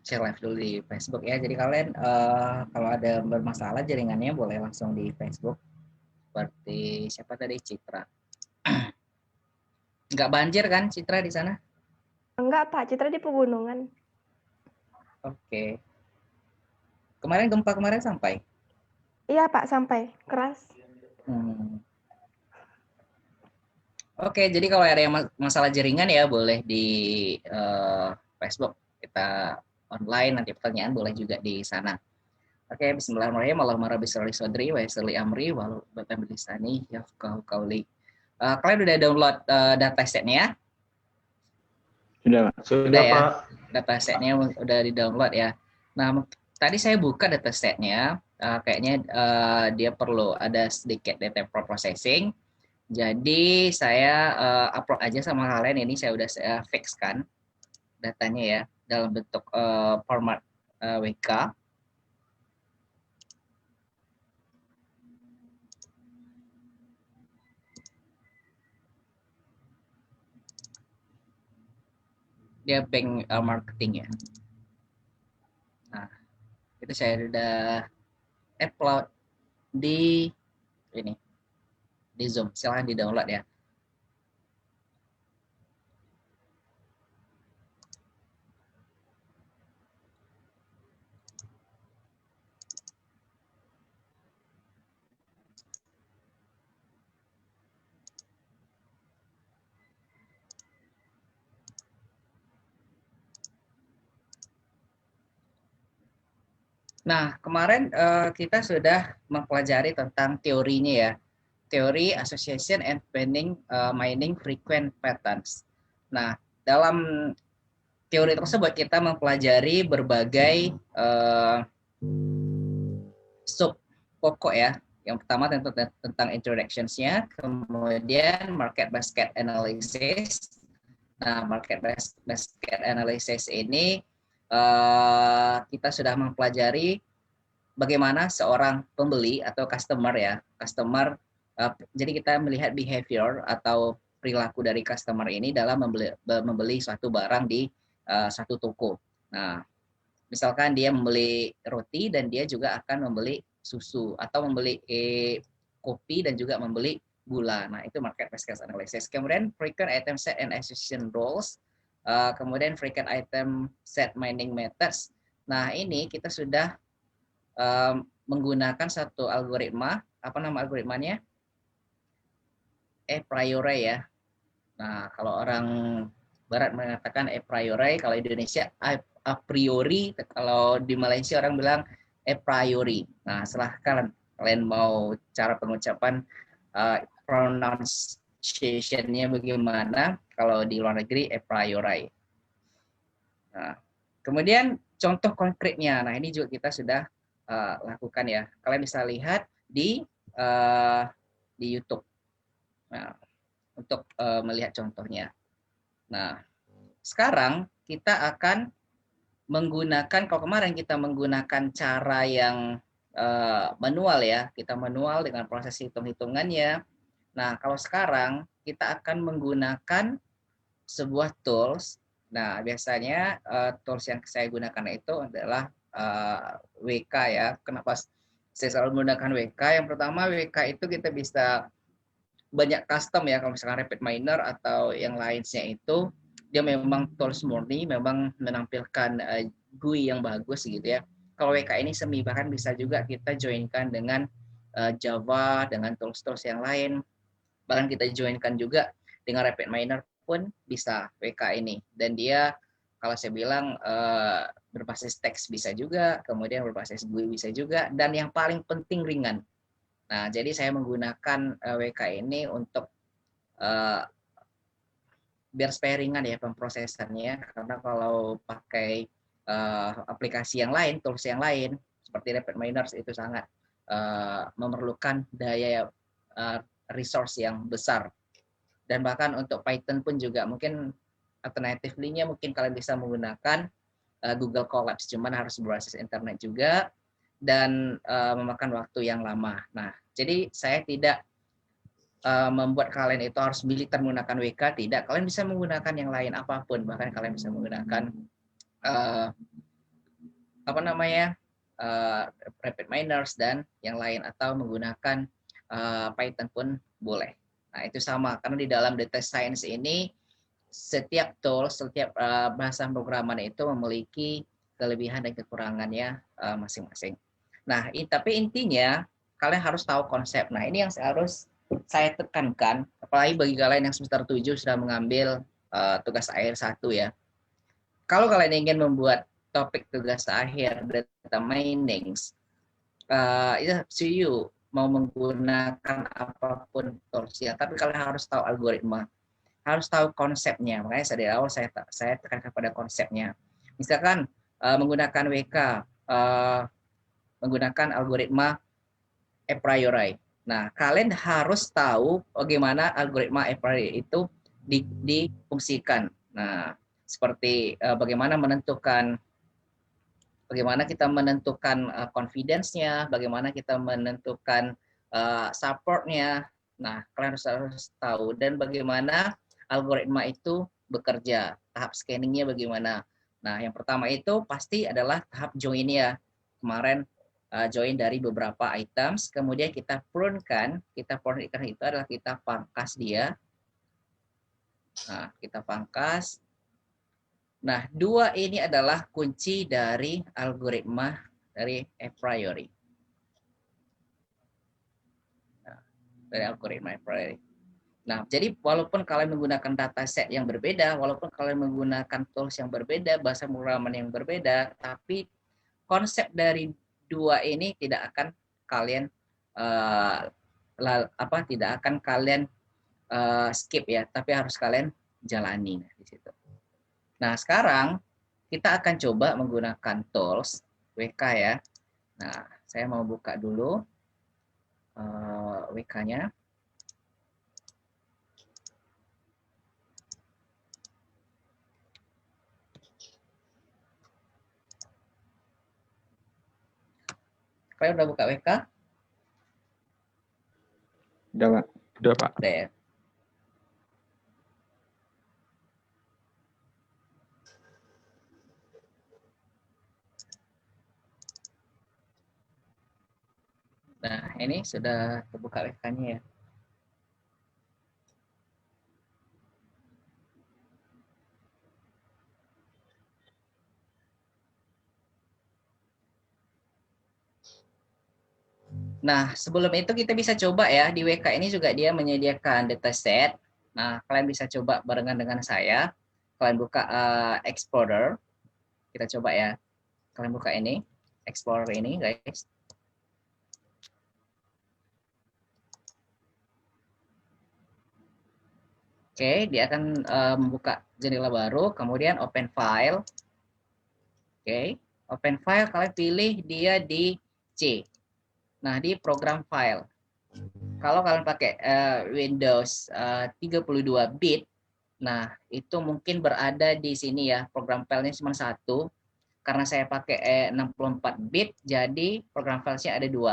share live dulu di Facebook ya. Jadi kalian kalau ada bermasalah jaringannya boleh langsung di Facebook. Seperti siapa tadi, Citra. Nggak banjir kan Citra di sana? Enggak, Pak. Citra di pegunungan. Oke. Kemarin gempa kemarin sampai? Iya, Pak, sampai. Keras. Oke, jadi kalau ada yang masalah jaringan ya boleh di Facebook. Kita online, nanti pertanyaan boleh juga di sana. Oke, bismillahirrahmanirrahim. Allahumma rabbi sholli sodri wa yassir li amri wa hlul lisani yafqahu qawli. Kalian udah download datasetnya ya? Sudah ya, Pak. datasetnya udah di-download ya. Nah, tadi saya buka datasetnya, kayaknya dia perlu ada sedikit data processing. Jadi saya upload aja sama kalian, ini saya udah fix kan datanya ya dalam bentuk format WK. Dia bank marketing ya. Nah, itu saya udah upload di ini di Zoom. Silahkan di download ya. Nah, kemarin kita sudah mempelajari tentang teorinya ya. Teori Association and Planning Mining Frequent Patterns. Nah, dalam teori tersebut kita mempelajari berbagai sub pokok ya. Yang pertama tentang introductions-nya, kemudian market basket analysis. Nah, market basket analysis ini kita sudah mempelajari bagaimana seorang pembeli atau customer ya, jadi kita melihat behavior atau perilaku dari customer ini dalam membeli suatu barang di satu toko. Nah, misalkan dia membeli roti dan dia juga akan membeli susu atau membeli kopi dan juga membeli gula. Nah, itu market basket analysis. Kemudian frequent item set and acquisition rules. Kemudian frequent item set mining methods. Nah, ini kita sudah menggunakan satu algoritma, apa nama algoritmanya? A priori ya. Nah, kalau orang barat mengatakan a priori, kalau Indonesia a priori, kalau di Malaysia orang bilang a priori. Nah, silahkan kalian mau cara pengucapan pronunciation-nya bagaimana, kalau di luar negeri a priori. Nah, kemudian contoh konkretnya, nah ini juga kita sudah lakukan ya. Kalian bisa lihat di YouTube. Nah, untuk melihat contohnya. Nah, sekarang kita akan menggunakan, kalau kemarin kita menggunakan cara yang manual ya, kita manual dengan proses hitung-hitungannya. Nah, kalau sekarang kita akan menggunakan sebuah tools. Nah, biasanya tools yang saya gunakan itu adalah WK ya. Kenapa saya selalu menggunakan WK? Yang pertama, WK itu kita bisa banyak custom ya, kalau misalkan Rapid Miner atau yang lainnya itu dia memang tools murni, memang menampilkan GUI yang bagus gitu ya. Kalau WK ini semi, bahkan bisa juga kita joinkan dengan Java, dengan tools-tools yang lain. Bahkan kita joinkan juga dengan Rapid Miner pun bisa WK ini. Dan dia kalau saya bilang berbasis teks bisa juga, kemudian berbasis GUI bisa juga, dan yang paling penting ringan. Nah, jadi saya menggunakan WK ini untuk biar supaya ringan ya pemprosesannya, karena kalau pakai aplikasi yang lain, tools yang lain seperti Rapid Miners itu sangat memerlukan daya resource yang besar. Dan bahkan untuk Python pun juga mungkin alternatifnya mungkin kalian bisa menggunakan Google Colabs, cuman harus berbasis internet juga dan memakan waktu yang lama. Nah, jadi saya tidak membuat kalian itu harus militer menggunakan WK, tidak. Kalian bisa menggunakan yang lain apapun, bahkan kalian bisa menggunakan apa namanya rapid miners dan yang lain, atau menggunakan Python pun boleh. Nah itu sama, karena di dalam data science ini setiap tools, setiap bahasa pemrograman itu memiliki kelebihan dan kekurangannya masing-masing. Nah, tapi intinya kalian harus tahu konsep. Nah, ini yang harus saya tekankan, apalagi bagi kalian yang semester 7 sudah mengambil tugas akhir 1 ya. Kalau kalian ingin membuat topik tugas akhir data mining, ya see you mau menggunakan apapun tools ya, tapi kalian harus tahu algoritma, harus tahu konsepnya. Makanya dari awal saya tekankan pada konsepnya. Misalkan menggunakan WK, menggunakan algoritma a priori. Nah, kalian harus tahu bagaimana algoritma a priori itu difungsikan. Nah, seperti bagaimana kita menentukan confidence-nya, bagaimana kita menentukan support-nya. Nah, kalian harus tahu, dan bagaimana algoritma itu bekerja, tahap scanning-nya bagaimana. Nah, yang pertama itu pasti adalah tahap join-nya. Kemarin join dari beberapa items, kemudian kita prune-kan, itu adalah kita pangkas dia. Nah, kita pangkas. Nah, 2 ini adalah kunci dari algoritma dari a priori. Nah, dari algoritma a priori. Nah, jadi walaupun kalian menggunakan dataset yang berbeda, walaupun kalian menggunakan tools yang berbeda, bahasa pemrograman yang berbeda, tapi konsep dari 2 ini tidak akan kalian skip ya, tapi harus kalian jalani di situ. Nah, sekarang kita akan coba menggunakan tools WK ya. Nah, saya mau buka dulu WK-nya. Kalian udah buka WK? Udah, Pak. Udah, Pak. Udah ya. Nah, ini sudah terbuka WK-nya ya. Nah, sebelum itu kita bisa coba ya, di WK ini juga dia menyediakan dataset. Nah, kalian bisa coba barengan dengan saya. Kalian buka Explorer. Kita coba ya. Kalian buka ini, Explorer ini, guys. Oke, dia akan membuka jendela baru, kemudian open file. Oke, open file, kalian pilih dia di C. Nah, di program file. Kalau kalian pakai Windows 32 bit, nah itu mungkin berada di sini ya, program filenya cuma 1. Karena saya pakai 64 bit, jadi program filenya ada 2.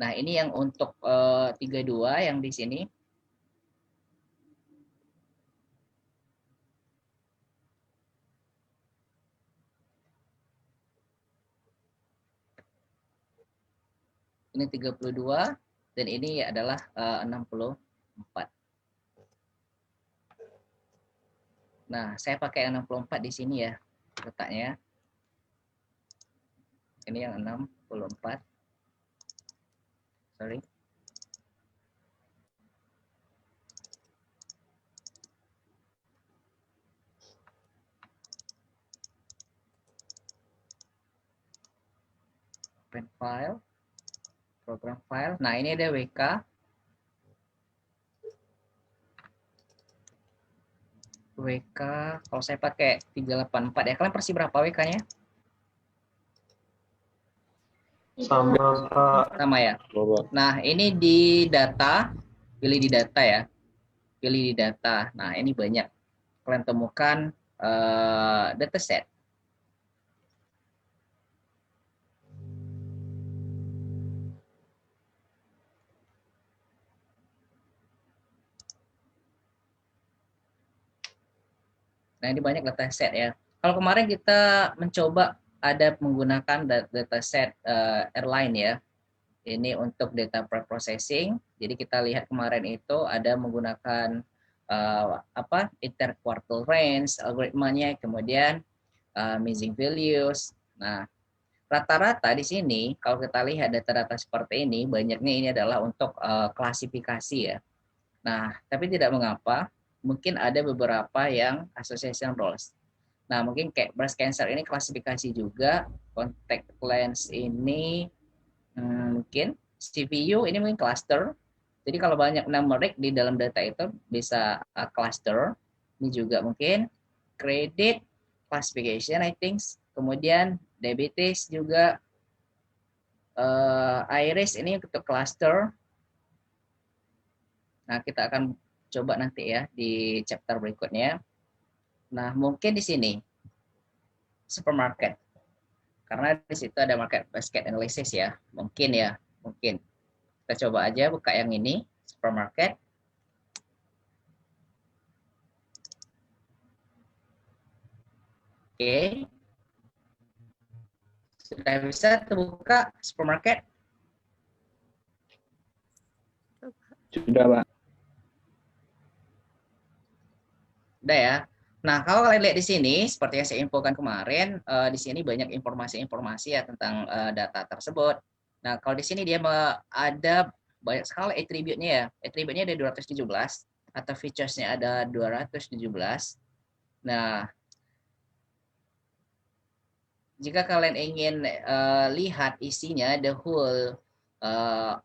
Nah, ini yang untuk 32 yang di sini. Ini 32 dan ini adalah 64. Nah, saya pakai 64 di sini ya letaknya. Ini yang 64. Sorry. Open file. Program file. Nah, ini ada WK. WK, kalau saya pakai 384 ya. Kalian versi berapa WK-nya? Sama, Pak. Sama ya. Nah, ini di data, pilih di data ya. Pilih di data. Nah, ini banyak. Kalian temukan dataset. Nah, ini banyak dataset ya. Kalau kemarin kita mencoba ada menggunakan dataset airline ya. Ini untuk data preprocessing. Jadi kita lihat kemarin itu ada menggunakan interquartile range algoritmanya, kemudian missing values. Nah, rata-rata di sini kalau kita lihat data-data seperti ini banyaknya ini adalah untuk klasifikasi ya. Nah, tapi tidak mengapa, mungkin ada beberapa yang association roles. Nah, mungkin kayak breast cancer ini klasifikasi juga, contact lens ini mungkin CPU ini mungkin cluster. Jadi kalau banyak numeric di dalam data itu bisa cluster. Ini juga mungkin credit classification I think. Kemudian diabetes juga iris ini untuk cluster. Nah, kita akan coba nanti ya di chapter berikutnya. Nah, mungkin di sini supermarket. Karena di situ ada market basket analysis ya. Mungkin ya, mungkin. Kita coba aja buka yang ini, supermarket. Oke. Sudah bisa terbuka supermarket? Sudah, Pak. Udah ya. Nah, kalau kalian lihat di sini, seperti yang saya infokan kemarin, di sini banyak informasi-informasi ya tentang data tersebut. Nah, kalau di sini dia ada banyak sekali atributnya ya. Atributnya ada 217 atau features-nya ada 217. Nah, jika kalian ingin lihat isinya, the whole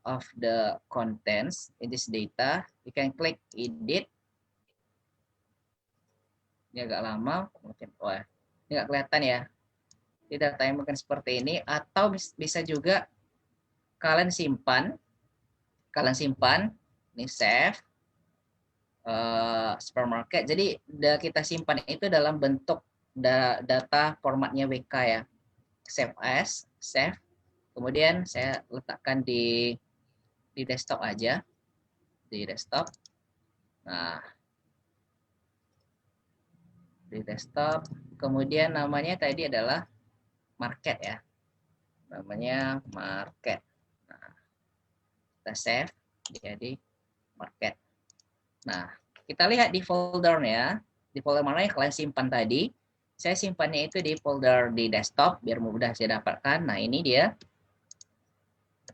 of the contents in this data, you can click edit. Ini agak lama, mungkin wah ini nggak kelihatan ya. Di data yang mungkin seperti ini, atau bisa juga kalian simpan, ini save supermarket. Jadi kita simpan itu dalam bentuk data formatnya WK ya, save as, save. Kemudian saya letakkan di desktop aja, di desktop. Nah, di desktop. Kemudian namanya tadi adalah market ya, namanya market. Nah, kita save jadi market. Nah, kita lihat di foldernya, di folder mana yang kalian simpan tadi. Saya simpannya itu di folder di desktop biar mudah saya dapatkan. Nah, ini dia.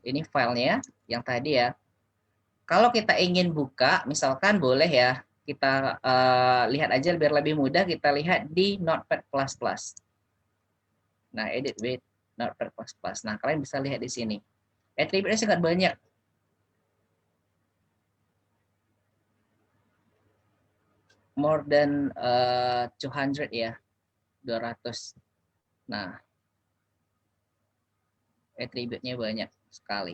Ini filenya yang tadi ya. Kalau kita ingin buka, misalkan boleh ya, kita lihat aja biar lebih mudah, kita lihat di Notepad++. Nah, edit with Notepad++. Nah, kalian bisa lihat di sini. Atributnya sangat banyak. More than 200 ya, 200. Nah, atributnya banyak sekali.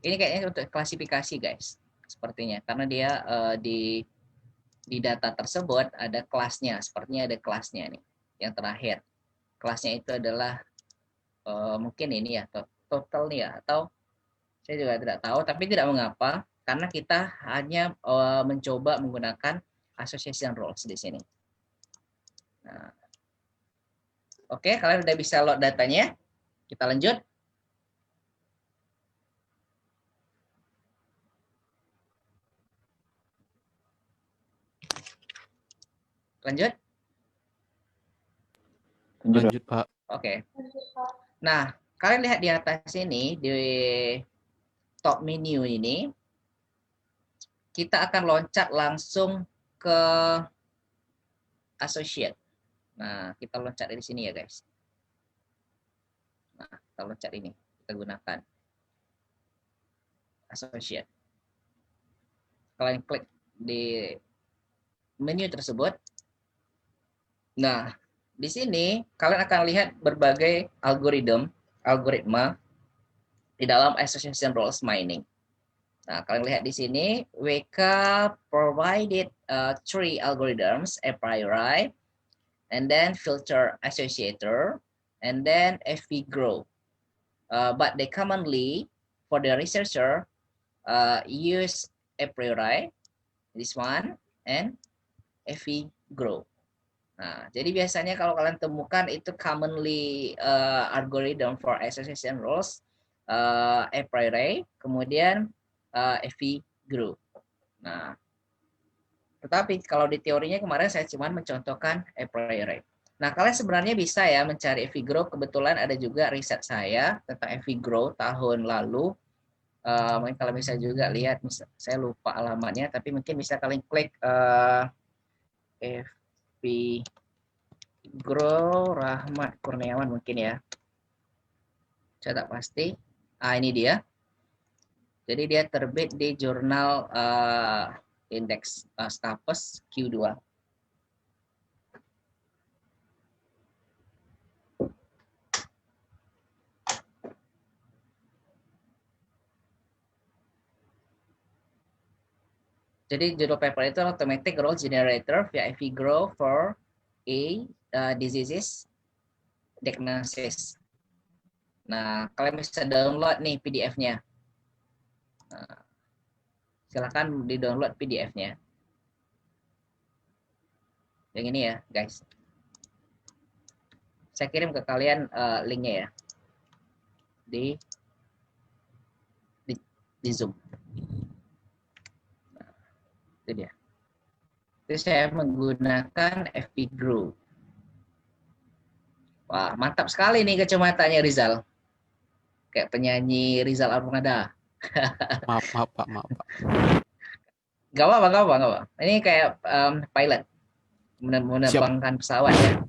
Ini kayaknya untuk klasifikasi guys, sepertinya karena dia di data tersebut ada kelasnya, sepertinya ada kelasnya nih. Yang terakhir, kelasnya itu adalah mungkin ini ya total nih ya, atau saya juga tidak tahu, tapi tidak mengapa karena kita hanya mencoba menggunakan association rules di sini. Nah, oke, kalian udah bisa load datanya. Kita lanjut. Lanjut. Lanjut, Pak. Oke. Nah, kalian lihat di atas sini di top menu ini, kita akan loncat langsung ke associate. Nah, kita loncat dari sini ya guys. Nah, kita loncat ini, kita gunakan associate. Kalian klik di menu tersebut. Nah, di sini kalian akan lihat berbagai algoritma di dalam association rules mining. Nah, kalian lihat di sini WK provided three algorithms a priori, and then filter associator, and then FP grow. But they commonly for the researcher use a priori, this one, and FV grow. Nah, jadi biasanya kalau kalian temukan itu commonly algorithm for association rules, a priori, kemudian FV grow. Nah, tetapi kalau di teorinya kemarin saya cuma mencontohkan a priori. Nah, kalian sebenarnya bisa ya mencari FV grow. Kebetulan ada juga riset saya tentang FV grow tahun lalu. Mungkin kalian bisa juga lihat, saya lupa alamatnya, tapi mungkin bisa kalian klik FV Grow Rahmat Kurniawan mungkin ya. Saya tak pasti. Ini dia. Jadi dia terbit di jurnal Index Staples Q2. Jadi judul paper itu Automatic Growth Generator via FV Grow for diseases diagnosis. Nah, kalian bisa download nih PDF-nya. Nah, silakan di-download PDF-nya. Yang ini ya, guys. Saya kirim ke kalian linknya ya. Di Zoom. Nah, itu dia. Itu saya menggunakan FV Grow. Wah, mantap sekali nih kacamatanya Rizal. Kayak penyanyi Rizal Arunada. Maaf Pak, maaf Pak. Gak apa-apa. Ini kayak pilot menerbangkan pesawat ya.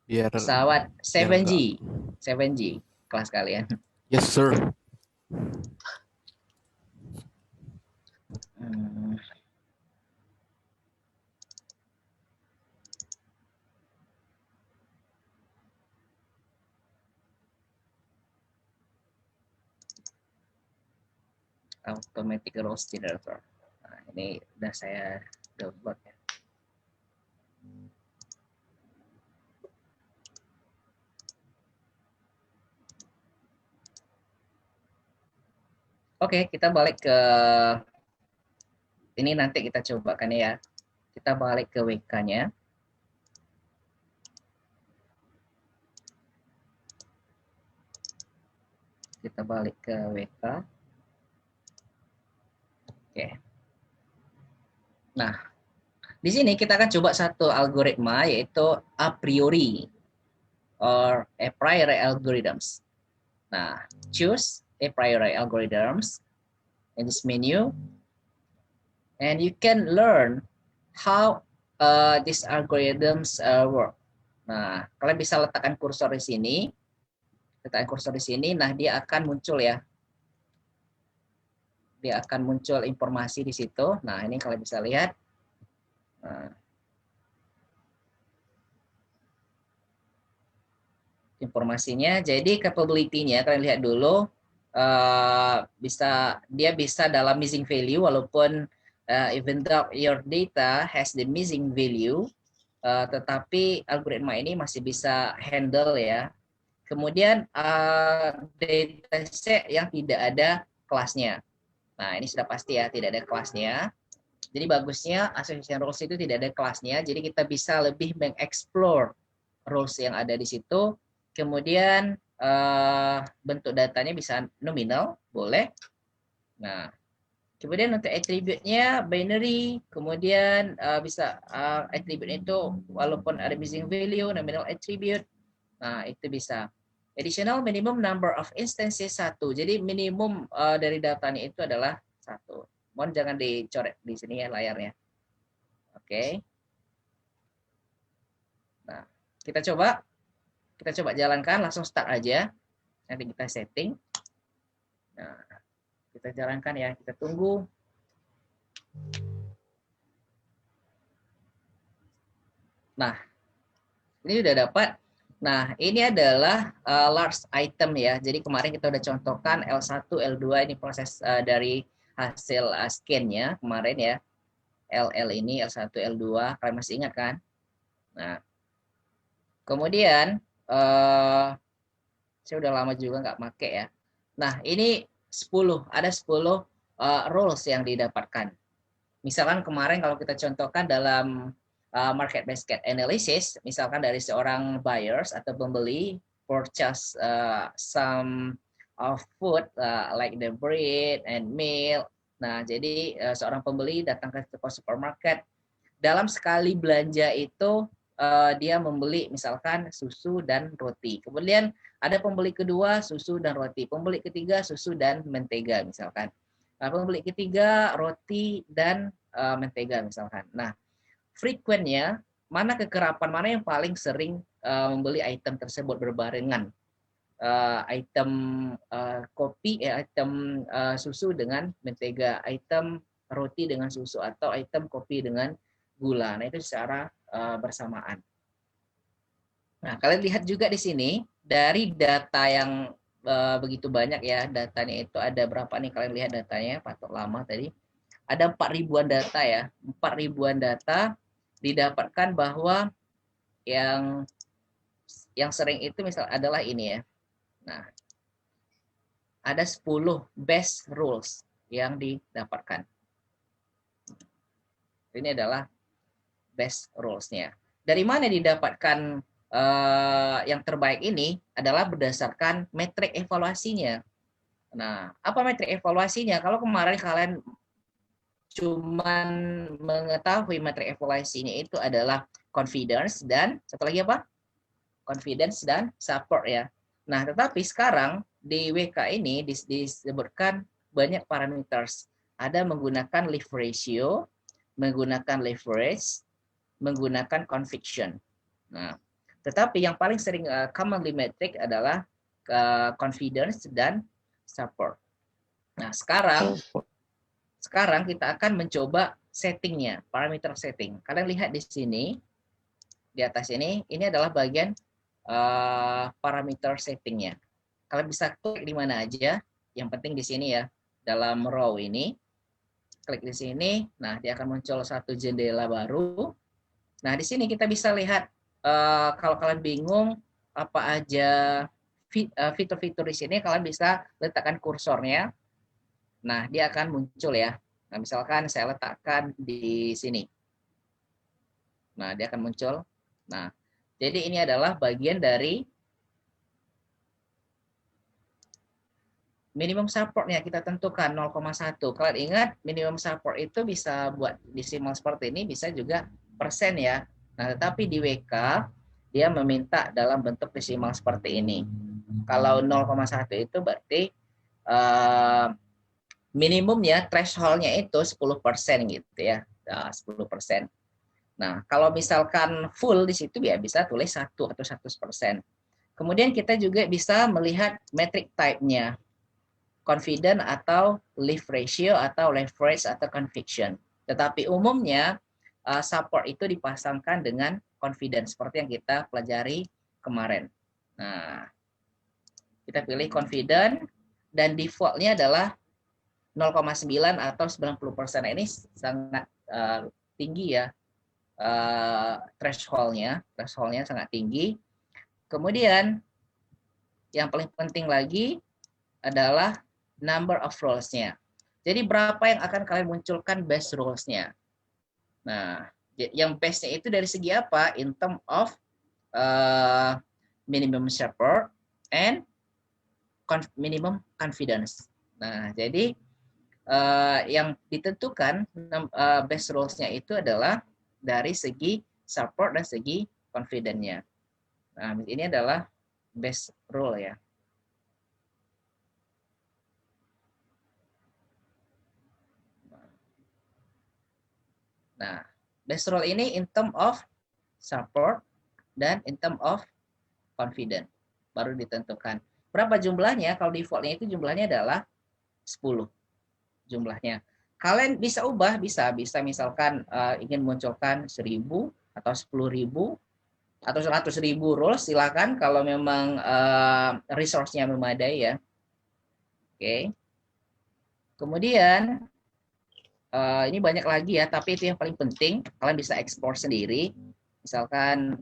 Biar Pesawat 7G, enggak. 7G kelas kalian. Yes, sir. Automatic Growth Generator. Nah, ini udah saya download ya. Oke, kita balik ke ini, nanti kita cobakan ya. Kita balik ke WK-nya. Kita balik ke WK. Oke. Nah, di sini kita akan coba satu algoritma yaitu a priori or a priori algorithms. Nah, choose a priori algorithms in this menu, and you can learn how these algorithms work. Nah, kalian bisa letakkan kursor di sini. Nah dia akan muncul ya. Dia akan muncul informasi di situ. Nah, ini kalian bisa lihat. Nah, informasinya. Jadi capability-nya kalian lihat dulu. Dia bisa dalam missing value, walaupun even though your data has the missing value, tetapi algoritma ini masih bisa handle ya. Kemudian dataset yang tidak ada kelasnya. Nah, ini sudah pasti ya, tidak ada kelasnya. Jadi bagusnya association rules itu tidak ada kelasnya, jadi kita bisa lebih mengeksplor rules yang ada di situ. Kemudian bentuk datanya bisa nominal, boleh. Nah, kemudian untuk attribute-nya binary, kemudian bisa attribute itu walaupun ada missing value, nominal attribute. Nah, itu bisa. Additional minimum number of instances 1. Jadi minimum dari datanya itu adalah 1. Mohon jangan dicoret di sini ya layarnya. Oke. Nah, kita coba jalankan, langsung start aja. Nanti kita setting. Nah, kita jalankan ya, kita tunggu. Nah, ini udah dapat. Nah, ini adalah large item ya. Jadi kemarin kita udah contohkan L1, L2 ini proses dari hasil scan-nya kemarin ya. LL ini L1, L2, kalian masih ingat kan? Nah, kemudian saya udah lama juga nggak pakai ya. Nah, ini 10, ada 10 rules yang didapatkan. Misalkan kemarin kalau kita contohkan dalam market basket analysis, misalkan dari seorang buyers atau pembeli purchase some of food like the bread and milk. Nah, jadi seorang pembeli datang ke toko supermarket, dalam sekali belanja itu dia membeli misalkan susu dan roti. Kemudian ada pembeli kedua susu dan roti, pembeli ketiga susu dan mentega misalkan. Nah, pembeli ketiga roti dan mentega misalkan. Nah, frequentnya mana kekerapan mana yang paling sering membeli item tersebut berbarengan. Item kopi, item susu dengan mentega, item roti dengan susu, atau item kopi dengan gula. Nah, itu secara bersamaan. Nah, kalian lihat juga di sini dari data yang begitu banyak ya, datanya itu ada berapa nih, kalian lihat datanya, patok lama tadi. Ada 4.000-an data ya, 4.000-an data didapatkan bahwa yang sering itu misal adalah ini ya. Nah, ada 10 best rules yang didapatkan. Ini adalah best rules-nya. Dari mana didapatkan yang terbaik ini adalah berdasarkan metrik evaluasinya. Nah, apa metrik evaluasinya? Kalau kemarin kalian cuman mengetahui metrik evaluasinya itu adalah confidence dan satu lagi apa? Confidence dan support ya. Nah, tetapi sekarang di WK ini disebutkan banyak parameters. Ada menggunakan leave ratio, menggunakan leverage, menggunakan conviction. Nah, tetapi yang paling sering commonly metric adalah confidence dan support. Nah, sekarang kita akan mencoba settingnya, parameter setting. Kalian lihat di sini, di atas ini adalah bagian parameter settingnya. Kalian bisa klik di mana aja, yang penting di sini ya, dalam row ini, klik di sini, nah dia akan muncul satu jendela baru. Nah, di sini kita bisa lihat, kalau kalian bingung apa aja fitur-fitur di sini, kalian bisa letakkan kursornya. Nah, dia akan muncul ya. Nah, misalkan saya letakkan di sini. Nah, dia akan muncul. Nah, jadi ini adalah bagian dari minimum supportnya kita tentukan 0,1. Kalian ingat minimum support itu bisa buat desimal seperti ini, bisa juga persen ya. Nah, tetapi di WK dia meminta dalam bentuk desimal seperti ini. Kalau 0,1 itu berarti minimumnya thresholdnya itu 10% gitu ya. Nah, 10%. Nah, kalau misalkan full di situ ya bisa tulis 1 atau 100%. Kemudian kita juga bisa melihat metric type-nya. Confident atau leave ratio atau leverage atau conviction. Tetapi umumnya support itu dipasangkan dengan confidence seperti yang kita pelajari kemarin. Nah, kita pilih confident dan defaultnya adalah 0,9 atau 90%. Ini sangat tinggi ya. Thresholdnya sangat tinggi. Kemudian yang paling penting lagi adalah number of roles-nya. Jadi berapa yang akan kalian munculkan best roles-nya. Nah, yang best-nya itu dari segi apa? In term of minimum support and minimum confidence. Nah, jadi yang ditentukan best roles-nya itu adalah dari segi support dan segi confidence-nya. Nah, ini adalah best role ya. Nah, best role ini in term of support dan in term of confidence baru ditentukan. Berapa jumlahnya? Kalau defaultnya itu jumlahnya adalah 10 jumlahnya. Kalian bisa ubah, bisa misalkan ingin munculkan 1.000 atau 10.000 atau 100.000 rules, silakan kalau memang resource-nya memadai ya. Oke. Kemudian ini banyak lagi ya, tapi itu yang paling penting. Kalian bisa ekspor sendiri. Misalkan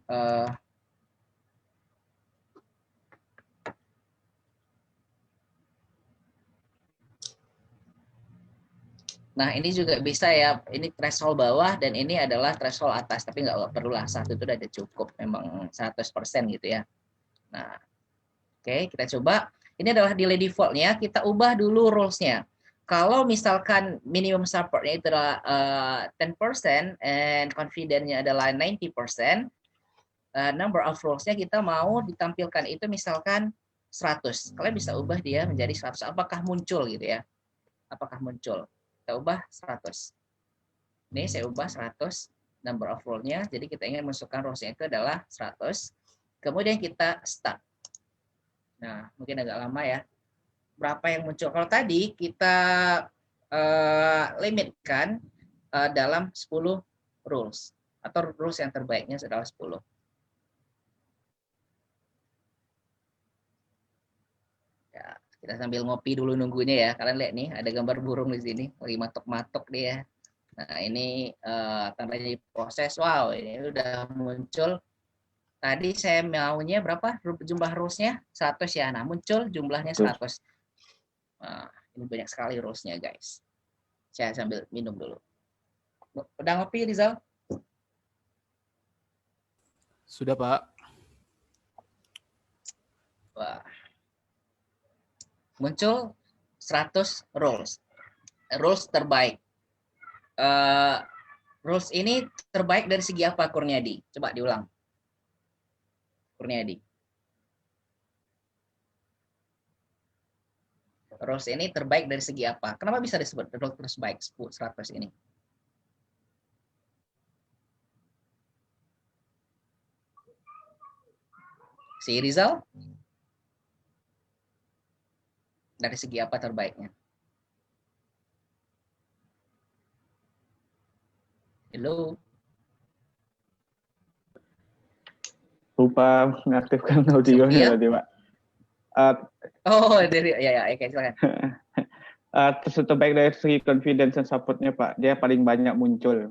Nah, ini juga bisa ya, ini threshold bawah dan ini adalah threshold atas, tapi nggak perlulah, satu itu udah cukup, memang 100% gitu ya. Nah, oke, kita coba. Ini adalah delay defaultnya, kita ubah dulu rules-nya. Kalau misalkan minimum supportnya itu adalah 10% and confidence-nya adalah 90%, number of rules-nya kita mau ditampilkan itu misalkan 100. Kalian bisa ubah dia menjadi 100. Apakah muncul gitu ya? Apakah muncul? Kita ubah 100. Ini saya ubah 100 number of rule-nya. Jadi kita ingin masukkan rules-nya itu adalah 100. Kemudian kita start. Nah, mungkin agak lama ya. Berapa yang muncul? Kalau tadi kita limitkan dalam 10 rules. Atau rules yang terbaiknya adalah 10. Ya, kita sambil ngopi dulu nunggunya ya. Kalian lihat nih, ada gambar burung di sini. Lagi matok-matok dia. Nah, ini tandanya proses. Wow, ini udah muncul. Tadi saya maunya berapa jumlah rules-nya? 100 ya. Nah, muncul jumlahnya 100. Nah, ini banyak sekali rules-nya, guys. Saya sambil minum dulu. Udah ngopi, Rizal? Sudah, Pak. Wah. Muncul 100 rules. Rules terbaik. Rules ini terbaik dari segi apa, Kurniadi? Coba diulang. Kurniadi. Rules ini terbaik dari segi apa? Kenapa bisa disebut rules terbaik 100 ini? Si Rizal? Dari segi apa terbaiknya? Hello? Lupa mengaktifkan audionya tadi, Pak. Oh, dari ya, oke, silakan. Terbaik dari segi confidence dan supportnya, Pak. Dia paling banyak muncul.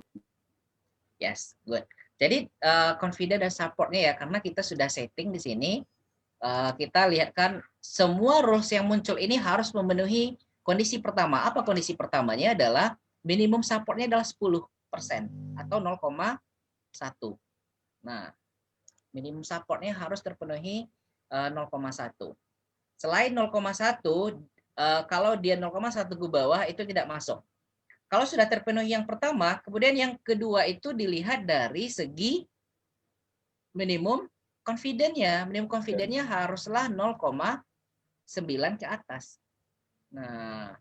Yes, good. Jadi confident dan supportnya ya, karena kita sudah setting di sini, kita lihat kan semua rules yang muncul ini harus memenuhi kondisi pertama. Apa kondisi pertamanya? Adalah minimum supportnya adalah 10% atau 0,1. Nah, minimum supportnya harus terpenuhi 0,1. Selain 0,1, kalau dia 0,1 ke bawah itu tidak masuk. Kalau sudah terpenuhi yang pertama, kemudian yang kedua itu dilihat dari segi minimum confidence-nya. Minimum confidence-nya haruslah 0,9 ke atas. Nah,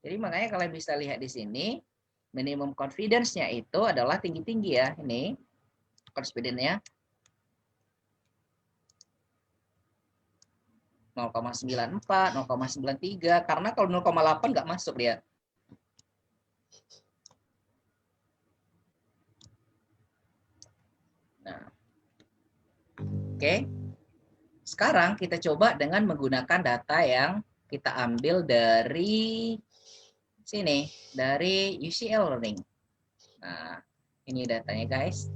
jadi makanya kalian bisa lihat di sini, minimum confidence-nya itu adalah tinggi-tinggi ya. Ini confidence-nya 0,94, 0,93. Karena kalau 0,8 nggak masuk dia. Nah, oke. Sekarang kita coba dengan menggunakan data yang kita ambil dari sini, dari UCL Learning. Nah, ini datanya guys.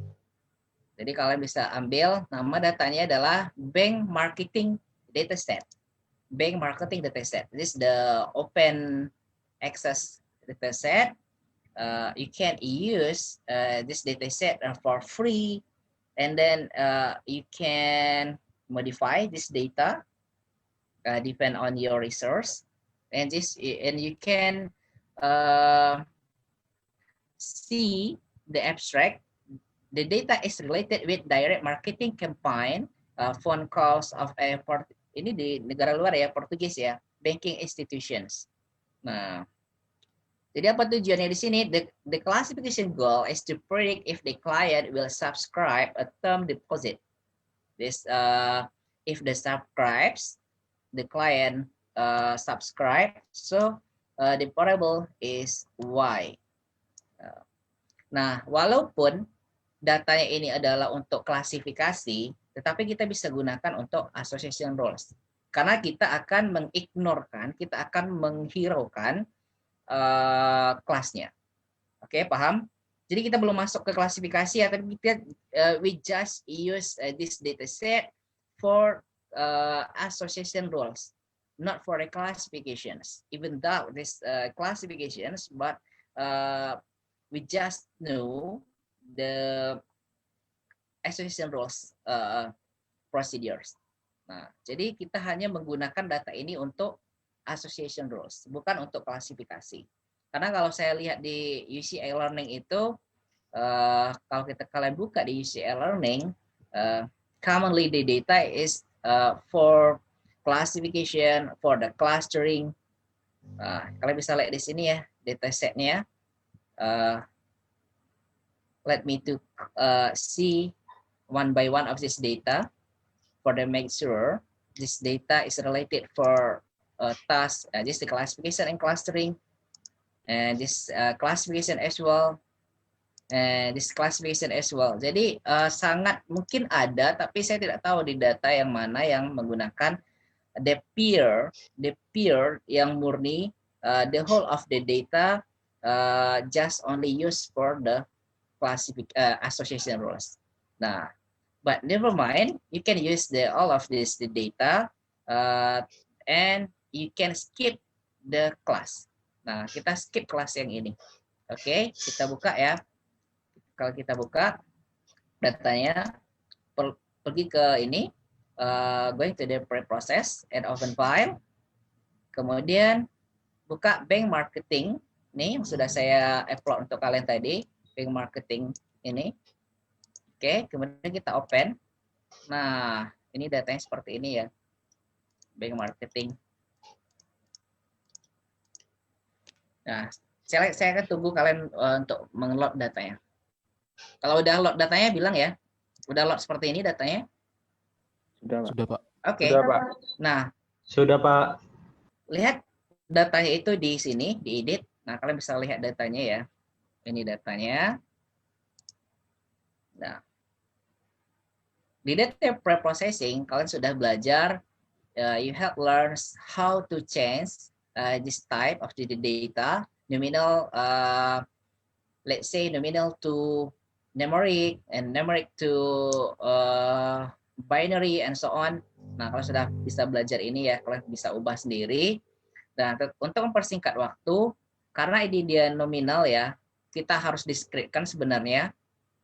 Jadi kalian bisa ambil, nama datanya adalah Bank Marketing Dataset. Bank Marketing Dataset. This is the open access dataset. You can use this dataset for free, and then you can modify this data depend on your resource, and you can see the abstract. The data is related with direct marketing campaign, phone calls of ini di negara luar ya, Portugis ya, banking institutions. Nah, jadi apa tujuannya di sini? The classification goal is to predict if the client will subscribe a term deposit. This if the client subscribe, so the variable is Y. Nah, walaupun datanya ini adalah untuk klasifikasi, tetapi kita bisa gunakan untuk association rules. Karena kita akan mengignorkan, kita akan menghiraukan kelasnya. Oke, paham? Jadi kita belum masuk ke klasifikasi ya, tapi kita we just use this dataset for association rules, not for the classifications. Even though this classifications, but we just know the association rules procedures. Nah, jadi kita hanya menggunakan data ini untuk association rules, bukan untuk klasifikasi. Karena kalau saya lihat di UCI Learning itu, kalau kalian buka di UCI Learning, commonly the data is for classification, for the clustering. Nah, kalian bisa lihat di sini ya, data setnya. Let me to see one by one of this data for the make sure this data is related for task, just the classification and clustering, and this classification as well, and this classification as well. Jadi sangat mungkin ada, tapi saya tidak tahu di data yang mana yang menggunakan the peer yang murni, the whole of the data just only used for the association rules. Nah, but never mind, you can use all of the data and you can skip the class. Nah, kita skip kelas yang ini. Oke, kita buka ya. Kalau kita buka datanya, pergi ke ini, going to the pre-process and open file. Kemudian buka bank marketing. Nih, sudah saya upload untuk kalian tadi, bank marketing ini. Oke, kemudian kita open. Nah, ini datanya seperti ini ya. Bank marketing. Nah, saya akan tunggu kalian untuk meng-load datanya. Kalau udah load datanya bilang ya. Udah load seperti ini datanya? Sudah, Pak. Sudah, Pak. Oke. Sudah, Pak. Nah, Sudah, Pak. lihat datanya itu di sini, diedit. Nah, kalian bisa lihat datanya ya. Ini datanya. Nah, di data preprocessing, kalian sudah belajar, you have learned how to change this type of the data, nominal, let's say nominal to numeric, and numeric to binary, and so on. Nah, kalau sudah bisa belajar ini ya, kalian bisa ubah sendiri. Nah, untuk mempersingkat waktu, karena ini dia nominal ya, kita harus discrete-kan sebenarnya.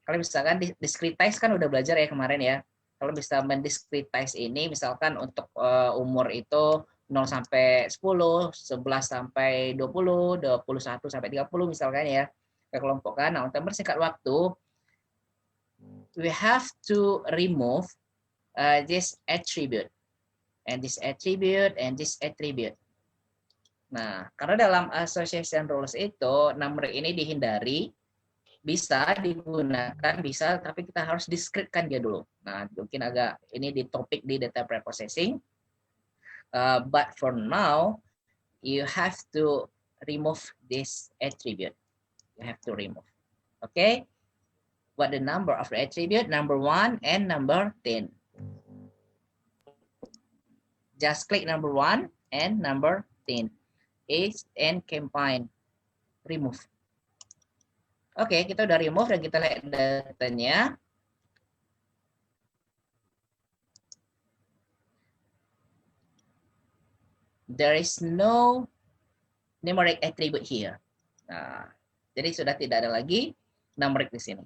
Kalian misalkan discretize kan udah belajar ya kemarin ya. Kalau bisa mendiscretize ini, misalkan untuk umur itu 0 sampai 10, 11 sampai 20, 21 sampai 30 misalkan ya, ke kelompokkan. Nah, untuk mempersingkat waktu, we have to remove this attribute, and this attribute, and this attribute. Nah, karena dalam association rules itu, number ini dihindari, bisa digunakan, bisa, tapi kita harus discrete-kan dia dulu. Nah, mungkin agak ini di topik di data preprocessing. But for now, you have to remove this attribute. You have to remove. Okay? What the number of the attribute? Number 1 and number 10. Just click number 1 and number 10. Age and campaign. Remove. Oke, kita udah remove dan kita lihat datanya. There is no numeric attribute here. Nah, jadi sudah tidak ada lagi numeric di sini.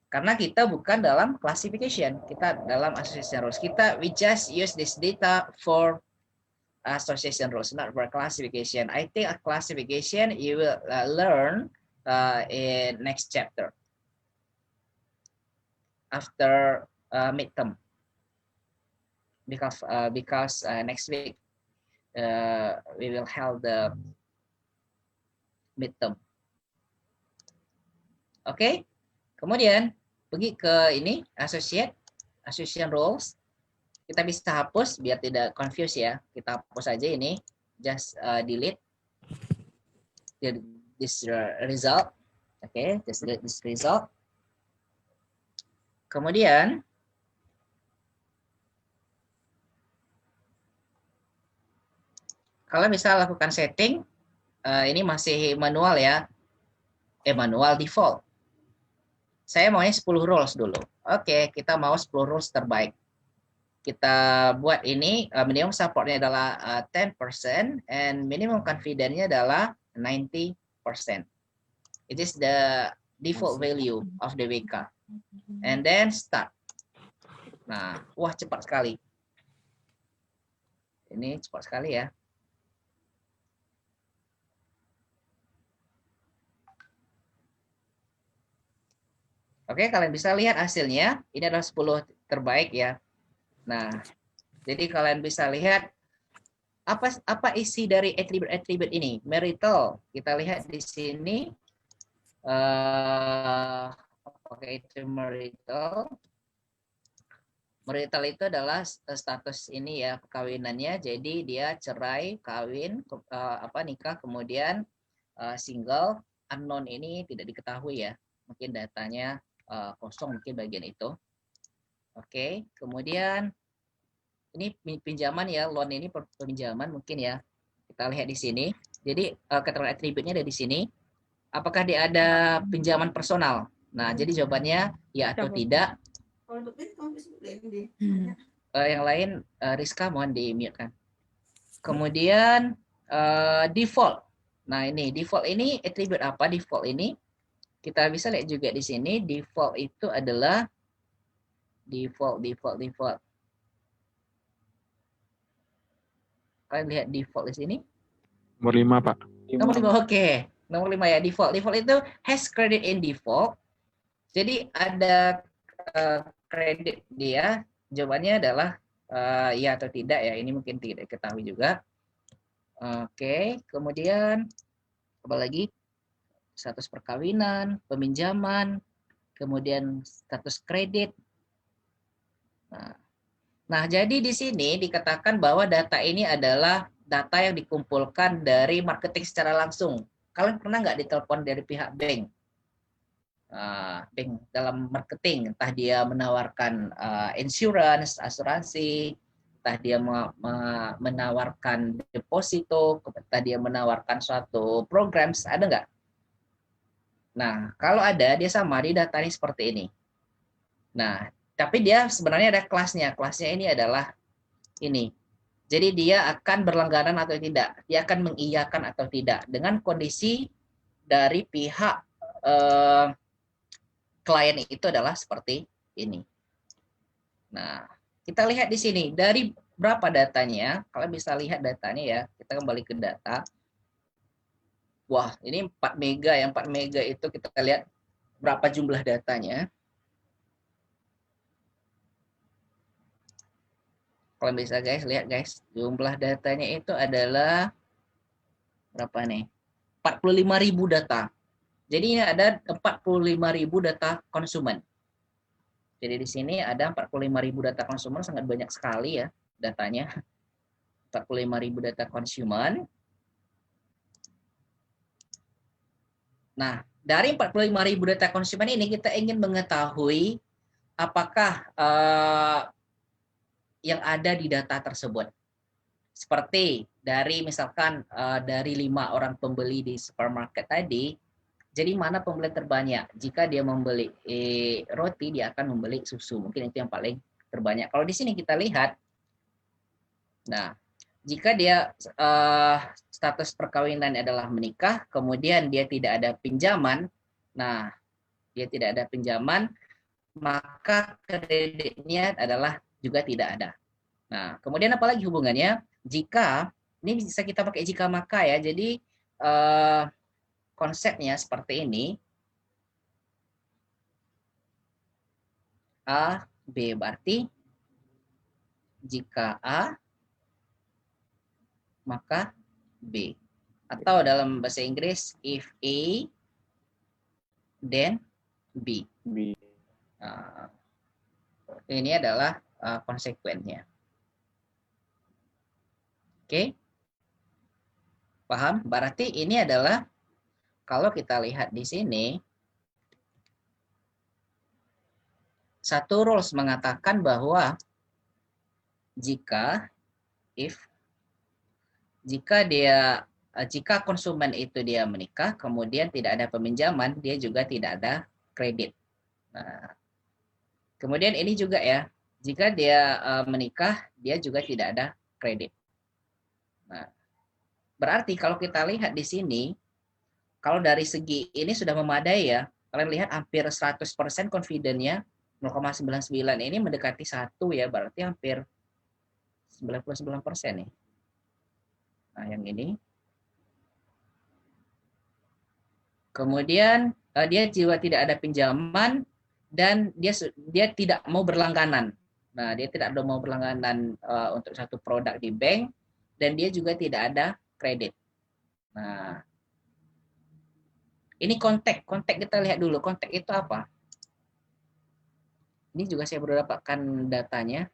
Karena kita bukan dalam classification, kita dalam association rules. We just use this data for association rules, not for classification. I think a classification you will learn in next chapter after midterm, because next week we will have the midterm. Oke, kemudian pergi ke ini association rules. Kita bisa hapus biar tidak confuse ya. Kita hapus aja ini, just delete this result. Oke, just delete this result. Kemudian kalian bisa lakukan setting. Ini masih manual ya. Manual default. Saya maunya 10 rules dulu. Oke, kita mau 10 rules terbaik. Kita buat ini, minimum supportnya adalah 10%, and minimum confidence-nya adalah 90%. It is the default value of the WK. And then start. Nah, wah cepat sekali. Ini cepat sekali ya. Oke, kalian bisa lihat hasilnya. Ini adalah 10 terbaik ya. Nah, jadi kalian bisa lihat apa isi dari atribut-atribut ini. Marital, kita lihat di sini. Oke, itu marital. Marital itu adalah status ini ya, perkawinannya. Jadi dia cerai, kawin, nikah, kemudian single, unknown ini tidak diketahui ya. Mungkin datanya kosong mungkin bagian itu. Oke, kemudian ini pinjaman ya, loan ini pinjaman mungkin ya. Kita lihat di sini. Jadi keterangan atributnya ada di sini. Apakah dia ada pinjaman personal? Nah, jadi jawabannya ya atau tidak. Yang lain Rizka mohon di-mute kan. Kemudian default. Nah, ini default ini atribut apa default ini? Kita bisa lihat juga di sini default itu adalah default. Kalian lihat default di sini? Nomor 5, Pak. Nomor 5, oke. Nomor 5 ya, default. Default itu has credit in default. Jadi ada kredit dia, jawabannya adalah ya atau tidak ya. Ini mungkin tidak diketahui juga. Oke, kemudian apa lagi? Status perkawinan, peminjaman, kemudian status kredit. Nah, jadi di sini dikatakan bahwa data ini adalah data yang dikumpulkan dari marketing secara langsung. Kalian pernah nggak ditelepon dari pihak bank? Bank dalam marketing, entah dia menawarkan insurance, asuransi, entah dia menawarkan deposito, entah dia menawarkan suatu program, ada nggak? Nah, kalau ada, dia sama di datanya seperti ini. Nah, tapi dia sebenarnya ada kelasnya. Kelasnya ini adalah ini. Jadi dia akan berlangganan atau tidak. Dia akan mengiyakan atau tidak. Dengan kondisi dari pihak klien itu adalah seperti ini. Nah, kita lihat di sini. Dari berapa datanya? Kalian bisa lihat datanya ya. Kita kembali ke data. Wah, ini 4 mega. Yang 4 mega itu kita lihat berapa jumlah datanya. Kalian bisa guys, lihat guys. Jumlah datanya itu adalah berapa nih? 45.000 data. Jadi ini ada 45.000 data konsumen. Jadi di sini ada 45.000 data konsumen, sangat banyak sekali ya datanya. 45.000 data konsumen. Nah, dari 45.000 data konsumen ini kita ingin mengetahui apakah yang ada di data tersebut. Seperti dari misalkan dari 5 orang pembeli di supermarket tadi, jadi mana pembeli terbanyak? Jika dia membeli roti, dia akan membeli susu. Mungkin itu yang paling terbanyak. Kalau di sini kita lihat, nah, jika dia status perkawinan adalah menikah, kemudian dia tidak ada pinjaman, nah, dia tidak ada pinjaman, maka kreditnya adalah juga tidak ada. Nah, kemudian apalagi hubungannya? Jika, ini bisa kita pakai jika maka ya, jadi konsepnya seperti ini. A, B berarti jika A, maka B. Atau dalam bahasa Inggris, if A, then B. Ini adalah konsekuensinya. Oke? Paham? Berarti ini adalah, kalau kita lihat di sini, satu rules mengatakan bahwa jika konsumen itu dia menikah, kemudian tidak ada peminjaman, dia juga tidak ada kredit. Nah, kemudian ini juga ya, jika dia menikah, dia juga tidak ada kredit. Nah, berarti kalau kita lihat di sini, kalau dari segi ini sudah memadai ya. Kalian lihat hampir 100% confident-nya, 0,99 ini mendekati 1 ya, berarti hampir 99% nih. Nah, yang ini. Kemudian dia juga tidak ada pinjaman dan dia tidak mau berlangganan. Nah, dia tidak mau berlangganan untuk satu produk di bank dan dia juga tidak ada kredit. Nah, ini kontak kita lihat dulu. Kontak itu apa? Ini juga saya baru dapatkan datanya.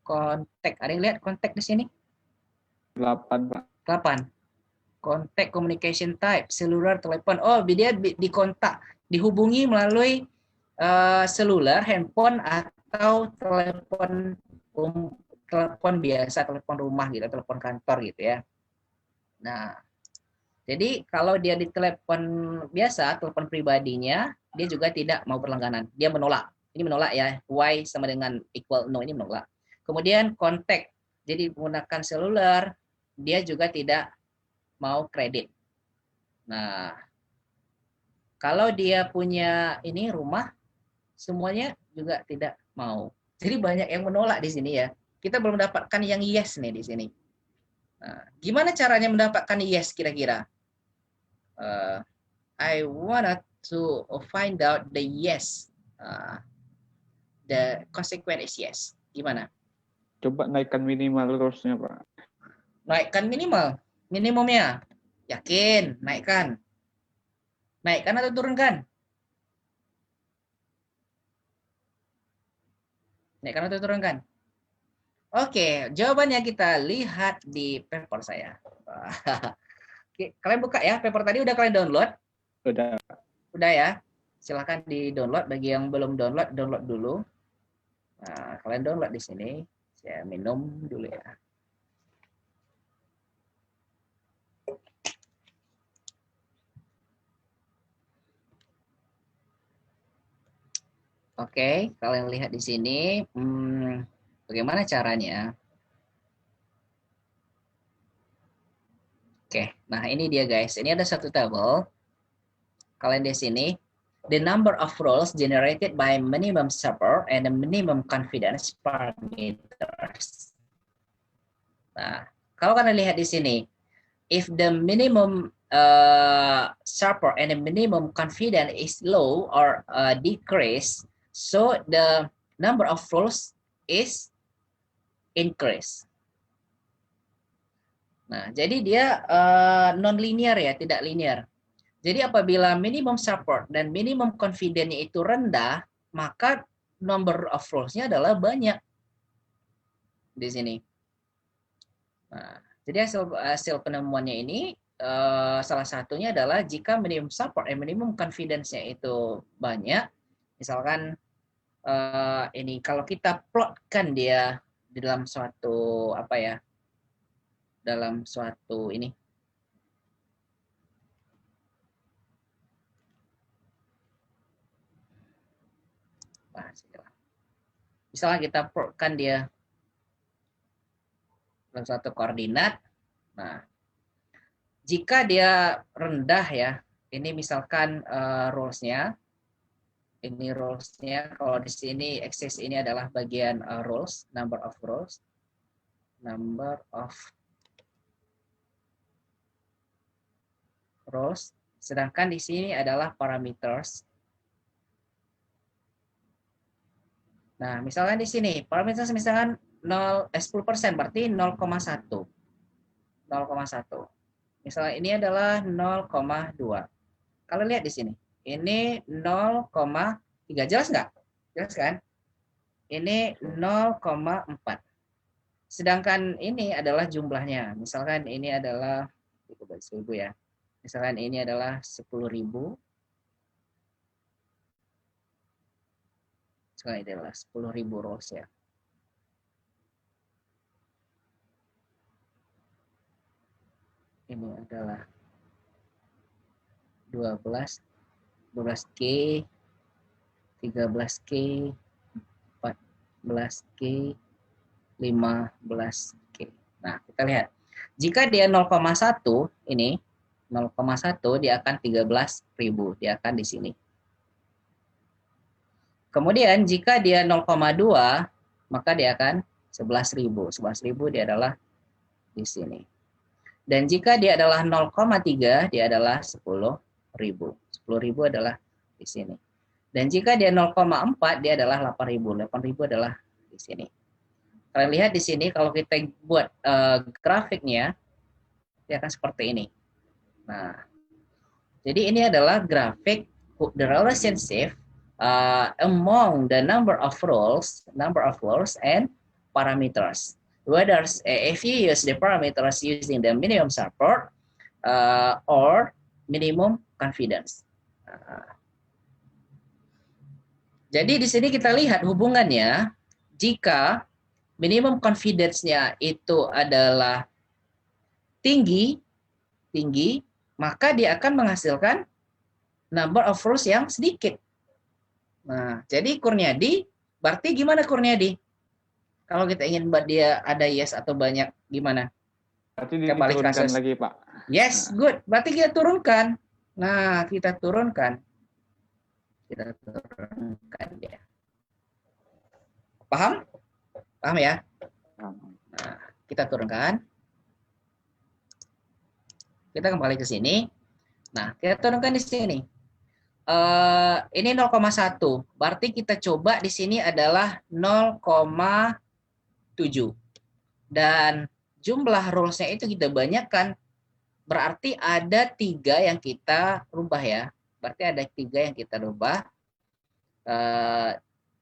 Kontak, ada yang lihat kontak di sini? 8, Pak. 8. Kontak communication type, seluler, telepon. Oh, dia dikontak, dihubungi melalui seluler, handphone atau telepon biasa, telepon rumah gitu, telepon kantor gitu ya. Nah, jadi kalau dia di telepon biasa, telepon pribadinya, dia juga tidak mau berlangganan. Dia menolak. Ini menolak ya. Y sama dengan equal no, ini menolak. Kemudian kontak. Jadi menggunakan seluler, dia juga tidak mau kredit. Nah, kalau dia punya ini rumah, semuanya juga tidak mau. Jadi banyak yang menolak di sini ya. Kita belum mendapatkan yang yes nih di sini. Nah, gimana caranya mendapatkan yes kira-kira? I wanted to find out the yes. The consequence is yes. Gimana? Coba naikkan minimal rules-nya, Pak. Naikkan minimumnya. Yakin, naikkan. Naikkan atau turunkan? Naikkan atau turunkan? Oke, jawabannya kita lihat di paper saya. Oke, kalian buka ya, paper tadi udah kalian download? Udah. Udah ya? Silahkan di-download. Bagi yang belum download, download dulu. Nah, kalian download di sini. Saya minum dulu ya. Oke, kalian lihat di sini. Bagaimana caranya? Oke, nah ini dia guys. Ini ada satu tabel. Kalian di sini. The number of roles generated by minimum support and the minimum confidence parameters. Nah, kalau kalian lihat di sini, if the minimum support and the minimum confidence is low or decrease, so the number of roles is increase. Nah, jadi dia non-linear ya, tidak linear. Jadi apabila minimum support dan minimum confidence-nya itu rendah, maka number of roles-nya adalah banyak di sini. Nah, jadi hasil penemuannya ini salah satunya adalah jika minimum support dan minimum confidence-nya itu banyak, misalkan ini kalau kita plotkan dia di dalam suatu apa ya, dalam suatu ini. Misalnya kita plotkan dia dalam suatu koordinat. Nah, jika dia rendah ya, ini misalkan rules-nya. Ini rules-nya. Kalau di sini axis ini adalah bagian rules, number of rules. Number of rules. Sedangkan di sini adalah parameters. Nah, misalkan di sini parameters misalkan 10% berarti 0,1. 0,1. Misalnya ini adalah 0,2. Kalau lihat di sini, ini 0,3. Jelas nggak? Jelas kan? Ini 0,4. Sedangkan ini adalah jumlahnya. Misalkan ini adalah 1000 ya. Misalkan ini adalah 10.000. Misalkan ini adalah 10.000 rows ya. Ini adalah 12K, 13K, 14K, 15K. Nah, kita lihat. Jika dia 0,1 ini, 0,1 dia akan 13.000, dia akan di sini. Kemudian jika dia 0,2 maka dia akan 11.000. 11.000 dia adalah di sini. Dan jika dia adalah 0,3 dia adalah 10.000. 10.000 adalah di sini. Dan jika dia 0,4 dia adalah 8.000. 8.000 adalah di sini. Kalian lihat di sini kalau kita buat grafiknya dia akan seperti ini. Nah, jadi ini adalah grafik the relationship among the number of roles and parameters. Whether if you use the parameters using the minimum support or minimum confidence. Jadi di sini kita lihat hubungannya jika minimum confidence-nya itu adalah tinggi, maka dia akan menghasilkan number of rows yang sedikit. Nah, jadi Kurniadi, berarti gimana Kurniadi? Kalau kita ingin buat dia ada yes atau banyak, gimana? Berarti Kembali diturunkan kasus. lagi, Pak. Yes, good. Berarti kita turunkan. Nah, kita turunkan. Kita turunkan dia. Paham? Paham ya? Nah, kita turunkan. Kita kembali ke sini. Nah, kita turunkan di sini. Ini 0,1. Berarti kita coba di sini adalah 0,7. Dan jumlah rules-nya itu kita banyakkan. Berarti ada 3 yang kita rubah ya. Berarti ada 3 yang kita rubah.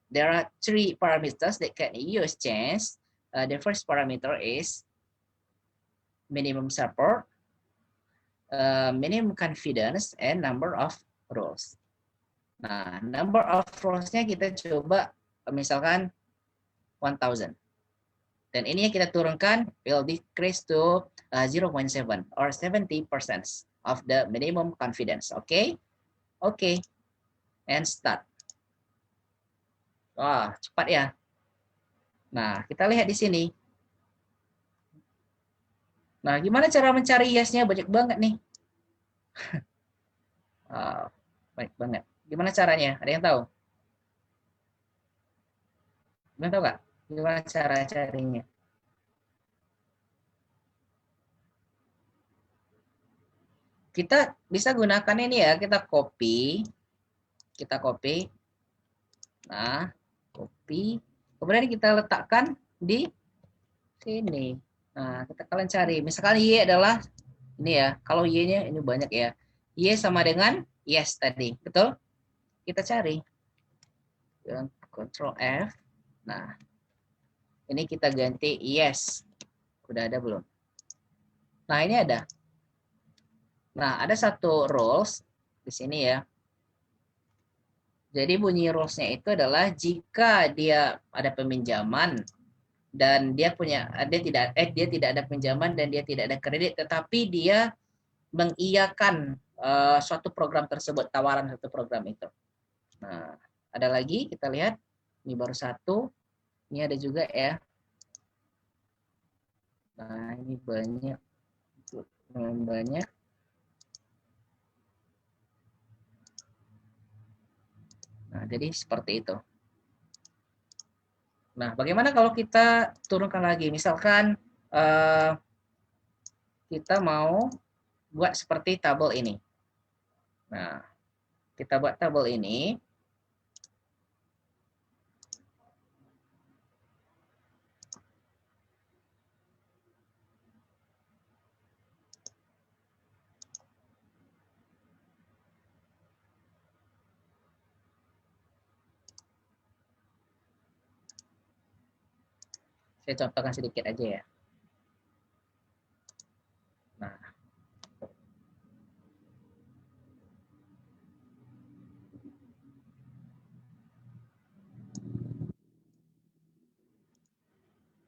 There are 3 parameters that can use change. The first parameter is minimum support, minimum confidence, and number of rows. Nah, number of rows-nya kita coba misalkan 1000. Dan ini yang kita turunkan will decrease to 0.7 or 70% of the minimum confidence. Oke? Oke. And start. Wah, cepat ya. Nah, kita lihat di sini. Nah, gimana cara mencari yes-nya? Banyak banget nih. Baik banget. Gimana caranya? Ada yang tahu? Gimana tahu nggak? Gimana cara carinya? Kita bisa gunakan ini ya. Kita copy. Nah, copy. Kemudian kita letakkan di sini. Nah, kita kalian cari. Misalkan Y adalah ini ya. Kalau Y-nya ini banyak ya. Y sama dengan yes tadi. Betul? Kita cari. Ctrl F. Nah, ini kita ganti yes. Udah ada belum? Nah, ini ada. Nah, ada satu rules di sini ya. Jadi bunyi rules-nya itu adalah jika dia ada peminjaman dan dia tidak ada pinjaman dan dia tidak ada kredit, tetapi dia mengiyakan suatu program tersebut, tawaran satu program itu. Nah, ada lagi kita lihat, ini baru satu, ini ada juga ya. Nah, ini banyak. Nah, jadi seperti itu. Nah, bagaimana kalau kita turunkan lagi? Misalkan kita mau buat seperti tabel ini. Nah, kita buat tabel ini. Saya contohkan sedikit aja ya. Nah,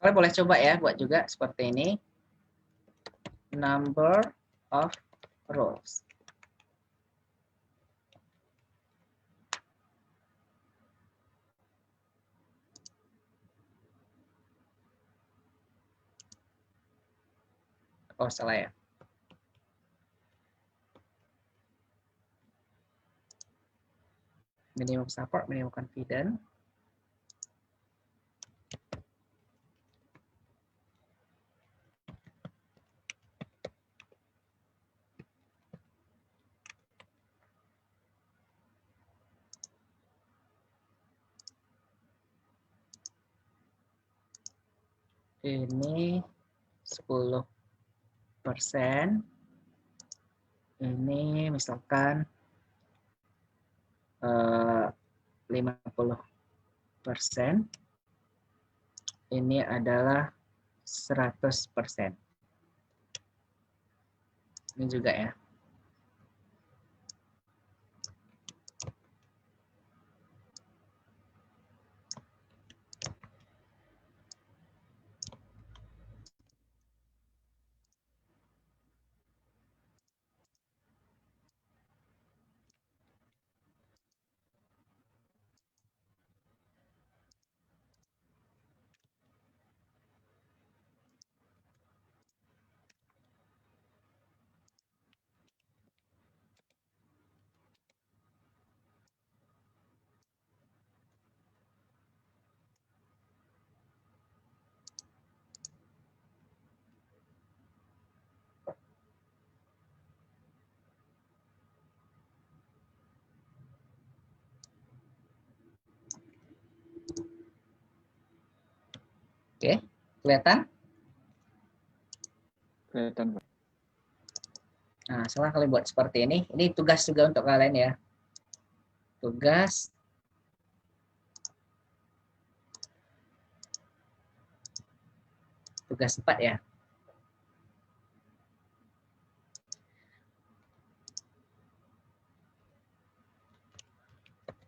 kalian boleh coba ya buat juga seperti ini. Number of rows. Oh, salah ya. minimum support, minimum confidence. Ini 10%. Ini misalkan 50%. Ini adalah 100%. Ini juga ya. Oke, kelihatan? Kelihatan, Pak. Nah, setelah kalian buat seperti ini tugas juga untuk kalian ya. Tugas tugas 4 ya.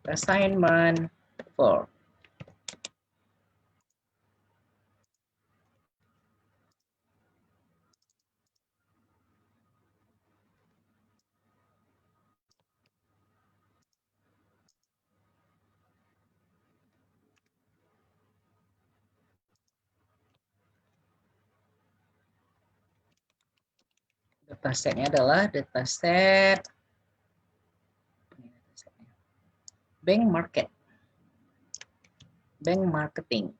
Assignment 4. Datasetnya adalah dataset bank market, bank marketing.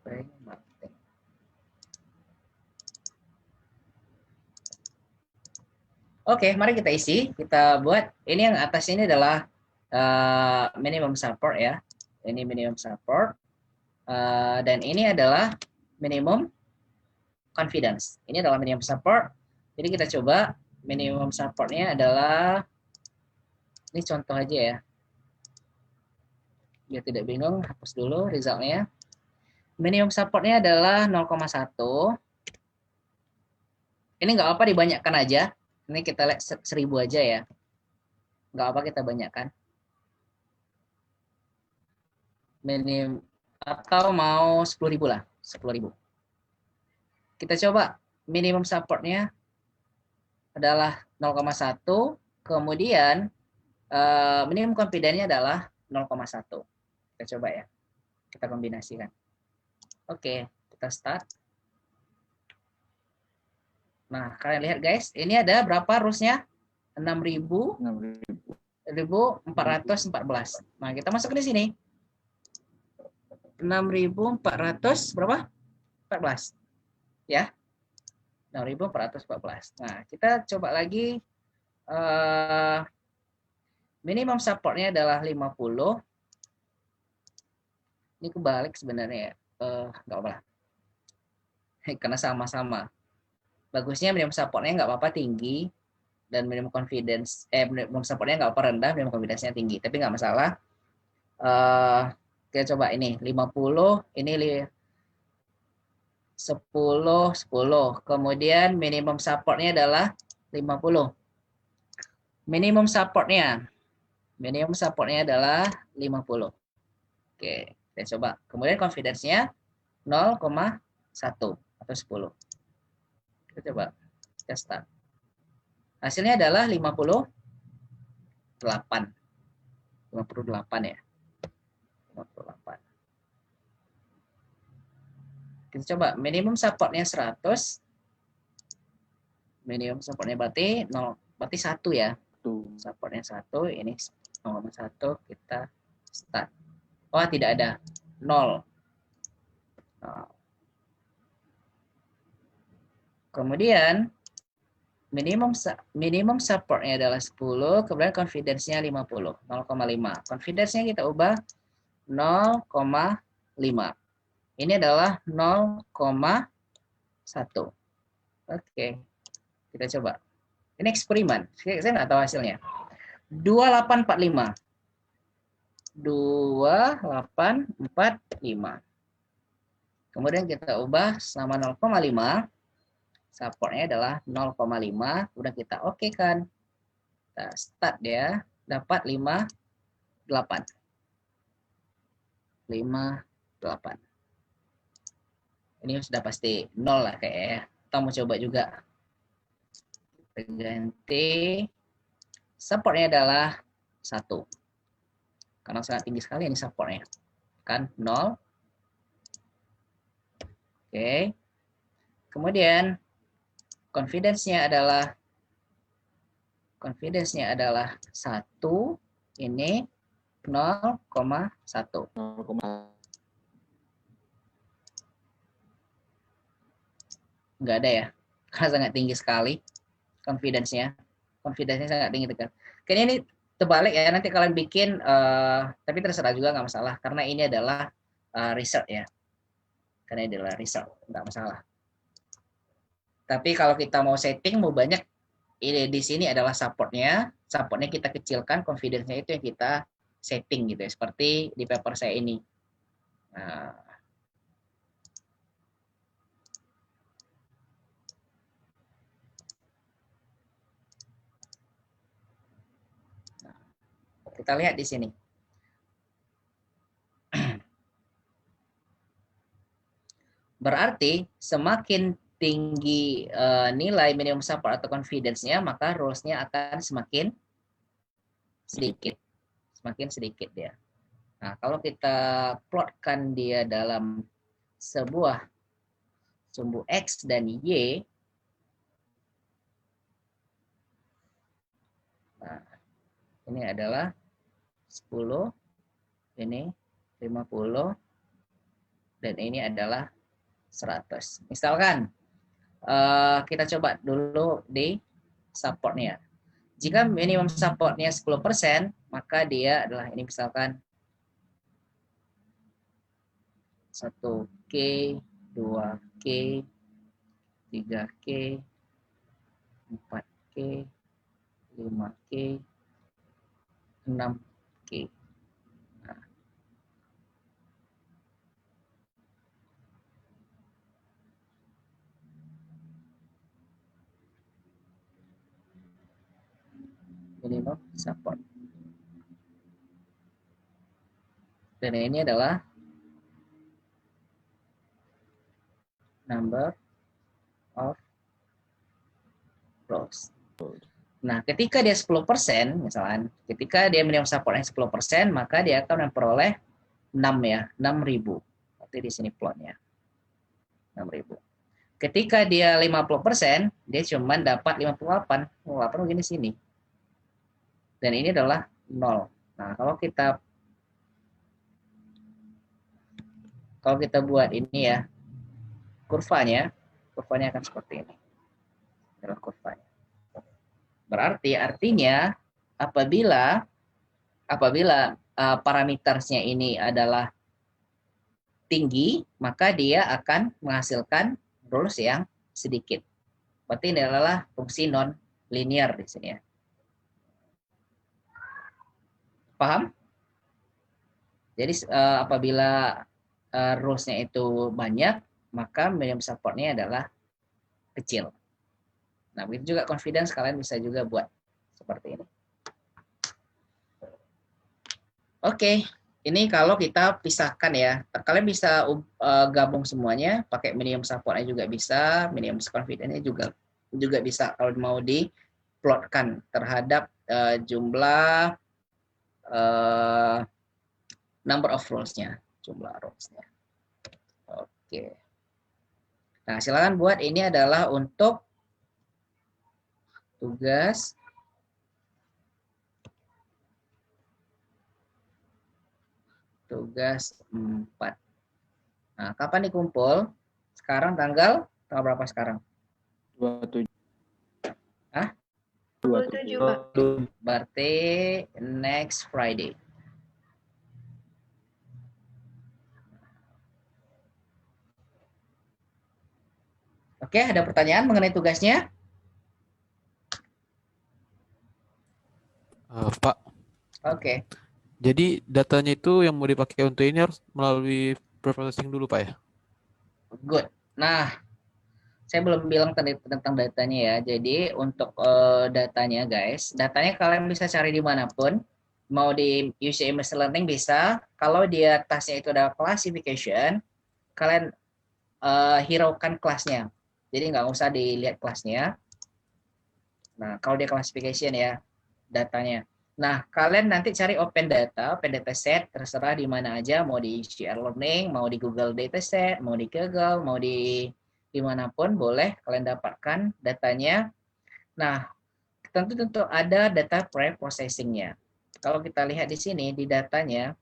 Bank marketing. Oke, mari kita isi. Kita buat. Ini yang atas ini adalah minimum support ya. Ini minimum support. Dan ini adalah minimum confidence. Ini adalah minimum support. Jadi kita coba minimum supportnya adalah, ini contoh aja ya. Biar tidak bingung, hapus dulu resultnya. Minimum supportnya adalah 0,1. Ini nggak apa dibanyakkan aja. Ini kita lihat 1000 aja ya. Nggak apa kita banyakkan. Minim atau mau 10.000 lah, 10.000. Kita coba minimum supportnya adalah 0,1, kemudian minimum confidence-nya adalah 0,1. Kita coba ya, kita kombinasikan. Oke, kita start. Nah, kalian lihat guys, ini ada berapa rules-nya? 6.414. Nah, kita masuk di sini. 6.400 berapa? 14. Ya. 6.414. Nah, kita coba lagi. Minimum supportnya adalah 50. Ini kebalik sebenarnya ya. Nggak apa-apa. Karena sama-sama. Bagusnya minimum supportnya nggak apa-apa tinggi. Dan minimum confidence, minimum supportnya nggak apa rendah, minimum confidence-nya tinggi. Tapi nggak masalah. Kita coba ini. 50, ini 10, 10. Kemudian minimum supportnya adalah 50. Minimum supportnya adalah 50. Oke, kita coba. Kemudian confidence-nya 0,1 atau 10. Kita coba. Kita start. Hasilnya adalah 58. 58 ya. 58. Kita coba minimum supportnya 100. Minimum supportnya berarti berarti 1 ya. Tuh. Supportnya 1, ini 0,1 kita start. Oh, tidak ada 0. Nah. Kemudian minimum supportnya adalah 10, kemudian confidence-nya 50, 0,5. Confidence-nya kita ubah 0,5. Ini adalah 0,1. Oke, kita coba. Ini eksperimen, saya nggak tahu hasilnya. 2845. 2845. Kemudian kita ubah sama 0,5. Supportnya adalah 0,5. Udah kita oke kan. Kita start ya. Dapat 58. 58. Ini sudah pasti 0 lah kayaknya. Kita mau coba juga. Kita ganti. Supportnya adalah 1. Karena sangat tinggi sekali ini supportnya. Kan 0. Oke. Kemudian confidence-nya adalah 1. Ini 0,1. 0,1. Nggak ada ya. Karena sangat tinggi sekali confidence-nya. Confidence-nya sangat tinggi tekan. Kayaknya ini terbalik ya, nanti kalian bikin, tapi terserah juga nggak masalah, karena ini adalah result ya. Karena ini adalah result, nggak masalah. Tapi kalau kita mau setting, mau banyak, ini di sini adalah supportnya kita kecilkan, confidence-nya itu yang kita setting gitu ya, seperti di paper saya ini. Nah, kita lihat di sini. Berarti semakin tinggi nilai minimum support atau confidence-nya, maka rules-nya akan semakin sedikit. Semakin sedikit dia. Nah, kalau kita plotkan dia dalam sebuah sumbu X dan Y, nah, ini adalah 10, ini 50, dan ini adalah 100. Misalkan kita coba dulu di supportnya. Jika minimum supportnya 10%, maka dia adalah ini misalkan 1K, 2K, 3K, 4K, 5K, 6K. Nah. Minimum support. Dan ini adalah number of rows. Nah, ketika dia 10%, misalkan, ketika dia minimum supportnya 10%, maka dia akan memperoleh 6 ya, 6.000. Berarti di sini plotnya. 6.000. Ketika dia 50%, dia cuma dapat 58. 58 begini sini. Dan ini adalah 0. Nah, kalau kita buat ini ya, kurvanya akan seperti ini. Adalah kurvanya. Berarti artinya apabila parametersnya ini adalah tinggi, maka dia akan menghasilkan rules yang sedikit. Berarti ini adalah fungsi non linear di sini ya. Paham? Jadi apabila rules-nya itu banyak, maka minimum support-nya adalah kecil. Nah, begitu juga confidence, kalian bisa juga buat seperti ini. Oke, ini kalau kita pisahkan ya. Kalian bisa gabung semuanya, pakai minimum support-nya juga bisa, minimum confidence-nya juga bisa kalau mau diplotkan terhadap jumlah number of rows-nya, jumlah rows-nya. Oke. Nah, silakan buat, ini adalah untuk tugas tugas 4. Nah, kapan dikumpul? Sekarang tanggal berapa sekarang? 27. Hah? 27, Pak. Berarti next Friday. Oke, ada pertanyaan mengenai tugasnya? Pak, Oke, jadi datanya itu yang mau dipakai untuk ini harus melalui preprocessing dulu, Pak ya? good. Nah, saya belum bilang tentang datanya ya. Jadi untuk datanya guys, datanya kalian bisa cari dimanapun. Mau di UCM Machine Learning bisa. Kalau dia tasnya itu ada classification, kalian hiraukan kelasnya. Jadi nggak usah dilihat kelasnya. Nah, kalau dia classification ya, datanya. Nah, kalian nanti cari open data set, terserah di mana aja, mau di share learning, mau di Google Dataset, mau di Google, mau di dimanapun boleh kalian dapatkan datanya. Nah, tentu ada data pre-processingnya. Kalau kita lihat di sini, di datanya,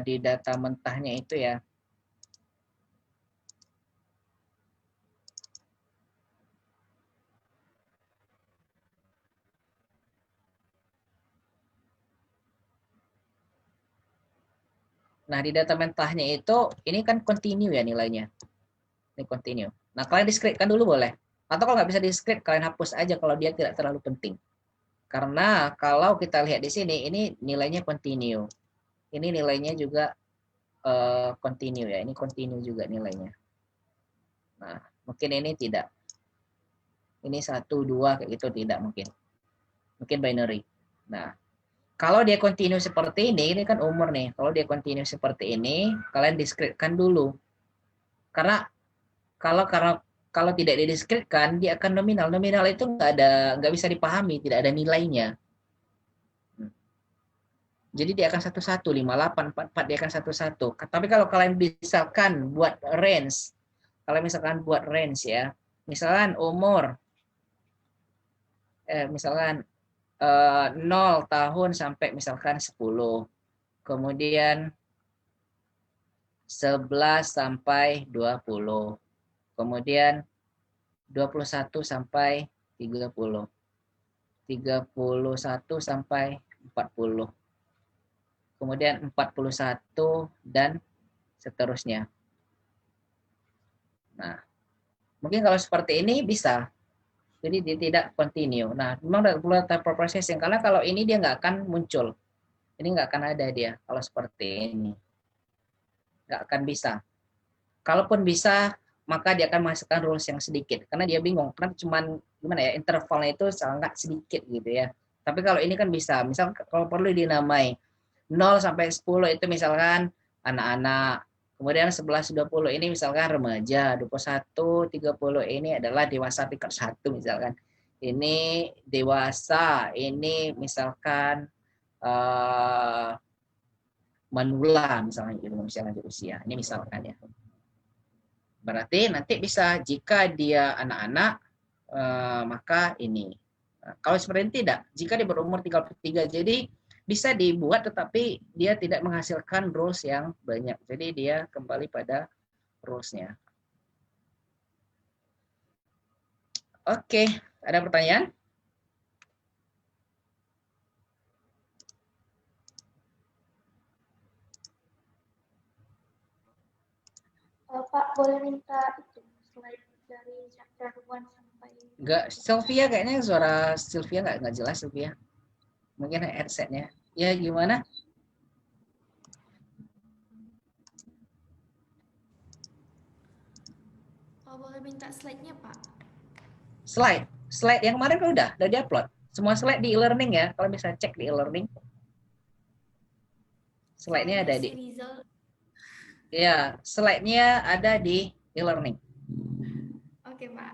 di data mentahnya itu ya, nah di data mentahnya itu, ini kan continue ya nilainya. Ini continue. Nah, kalian discrete-kan dulu boleh. Atau kalau nggak bisa discrete, kalian hapus aja kalau dia tidak terlalu penting. Karena kalau kita lihat di sini, ini nilainya continue. Ini nilainya juga continue ya. Ini continue juga nilainya. Nah, mungkin ini tidak. Ini 1, 2, kayak gitu tidak mungkin. Mungkin binary. Nah, kalau dia continue seperti ini kan umur nih. Kalau dia continue seperti ini, kalian discrete-kan dulu. Karena kalau tidak dideskripsikan, dia akan nominal. Nominal itu nggak bisa dipahami, tidak ada nilainya. Jadi dia akan 11, 58, 44 dia akan 11. Tapi kalau kalian misalkan buat range, kalau misalkan buat range ya, misalkan umur, misalkan 0 tahun sampai misalkan 10, kemudian 11 sampai 20, kemudian 21 sampai 30, 31 sampai 40, kemudian 41 dan seterusnya. Nah, mungkin kalau seperti ini bisa. Jadi dia tidak continue. Nah, memang perlu data processing karena kalau ini dia nggak akan muncul. Ini nggak akan ada dia kalau seperti ini. Nggak akan bisa. Kalaupun bisa, maka dia akan menghasilkan rules yang sedikit. Karena dia bingung. Karena cuman gimana ya, intervalnya itu sangat sedikit gitu ya. Tapi kalau ini kan bisa. Misal kalau perlu dinamai 0 sampai 10 itu misalkan anak-anak. Kemudian 11, 20 ini misalkan remaja, 21, 30 ini adalah dewasa tingkat 1 misalkan. Ini dewasa, ini misalkan manula misalnya gitu, misalnya di usia. Ini misalkan ya. Berarti nanti bisa jika dia anak-anak maka ini. Nah, kalau seperti ini tidak, jika dia berumur 33 jadi bisa dibuat tetapi dia tidak menghasilkan rules yang banyak. Jadi dia kembali pada rules-nya. Oke, ada pertanyaan? Pak, boleh minta itu slide dari chapter 1 sampai... Enggak, Sylvia kayaknya suara Sylvia nggak jelas Sylvia. Mungkin headset-nya. Ya gimana? Oh, boleh minta slide-nya, Pak? Slide yang kemarin kan udah di-upload. Semua slide di e-learning ya. Kalau bisa cek di e-learning. Slide-nya ada di. Ya, slide-nya ada di e-learning. Oke, Pak.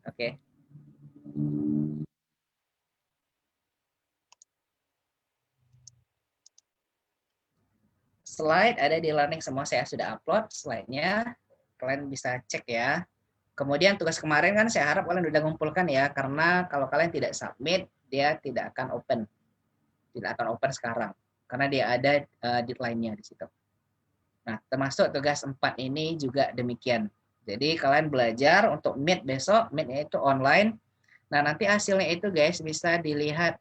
Oke. Slide ada di e-learning semua, saya sudah upload slide-nya. Kalian bisa cek ya. Kemudian tugas kemarin kan saya harap kalian udah ngumpulkan ya, karena kalau kalian tidak submit, dia tidak akan open. Tidak akan open sekarang. karena dia ada deadline-nya di situ. Nah, termasuk tugas 4 ini juga demikian. Jadi kalian belajar untuk meet besok, meet-nya itu online. Nah, nanti hasilnya itu guys bisa dilihat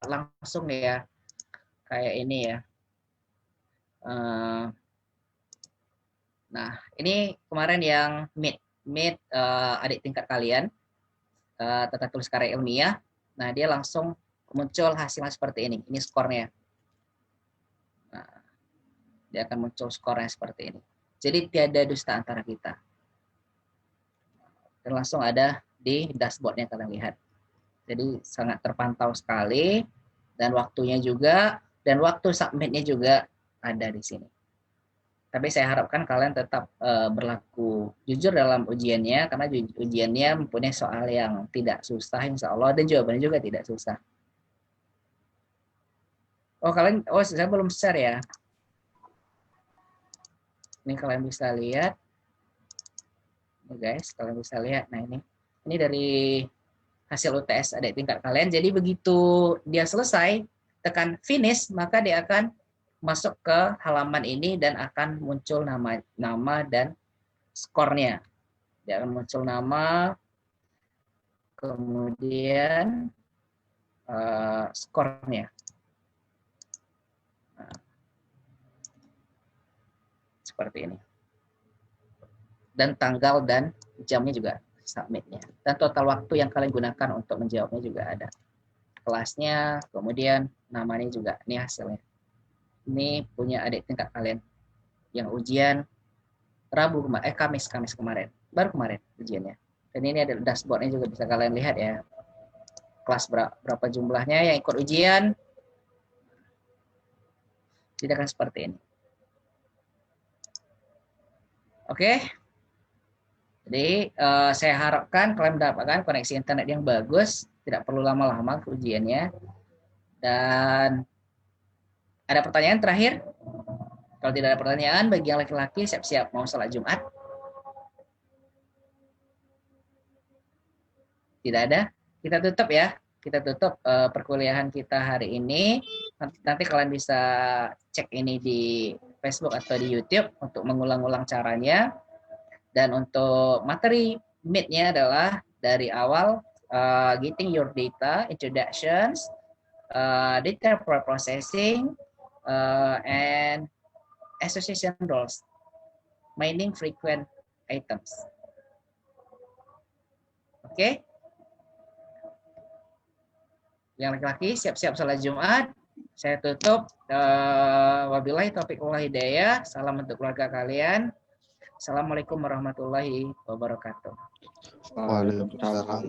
langsung ya. Kayak ini ya. Nah, ini kemarin yang meet adik tingkat kalian, tata tulis karya ilmiah. Nah, dia langsung muncul hasilnya seperti ini. Ini skornya. Nah, dia akan muncul skornya seperti ini. Jadi tiada dusta antara kita. Dan langsung ada di dashboardnya kalian lihat. Jadi sangat terpantau sekali. Dan waktunya juga, dan waktu submitnya juga ada di sini. Tapi saya harapkan kalian tetap berlaku jujur dalam ujiannya, karena ujiannya mempunyai soal yang tidak susah insya Allah, dan jawabannya juga tidak susah. Oh kalian, saya belum share ya. Ini kalian bisa lihat. Ini guys, kalian bisa lihat. Nah ini dari hasil UTS adik tingkat kalian. Jadi begitu dia selesai, tekan finish, maka dia akan masuk ke halaman ini dan akan muncul nama dan skornya. Dia akan muncul nama, kemudian skornya. Nah, seperti ini. Dan tanggal dan jamnya juga submitnya. Dan total waktu yang kalian gunakan untuk menjawabnya juga ada. Kelasnya, kemudian namanya juga. Ini hasilnya. Ini punya adik tingkat kalian yang ujian Kamis kemarin, baru kemarin ujiannya. Dan ini ada dashboardnya juga bisa kalian lihat ya, kelas berapa jumlahnya yang ikut ujian. Tidak akan seperti ini. Oke. Jadi saya harapkan kalian mendapatkan koneksi internet yang bagus, tidak perlu lama-lama ke ujiannya. Dan ada pertanyaan terakhir? Kalau tidak ada pertanyaan, bagi yang laki-laki siap-siap mau sholat Jumat. Tidak ada? Kita tutup ya. Kita tutup perkuliahan kita hari ini. Nanti kalian bisa cek ini di Facebook atau di YouTube untuk mengulang-ulang caranya. Dan untuk materi meet-nya adalah dari awal getting your data, introductions, data processing, and association rules, mining frequent items. Oke? Yang laki-laki siap-siap sholat Jumat. Saya tutup. Wabillahi taufiq wal hidayah. Salam untuk keluarga kalian. Assalamualaikum warahmatullahi wabarakatuh. Waalaikumsalam.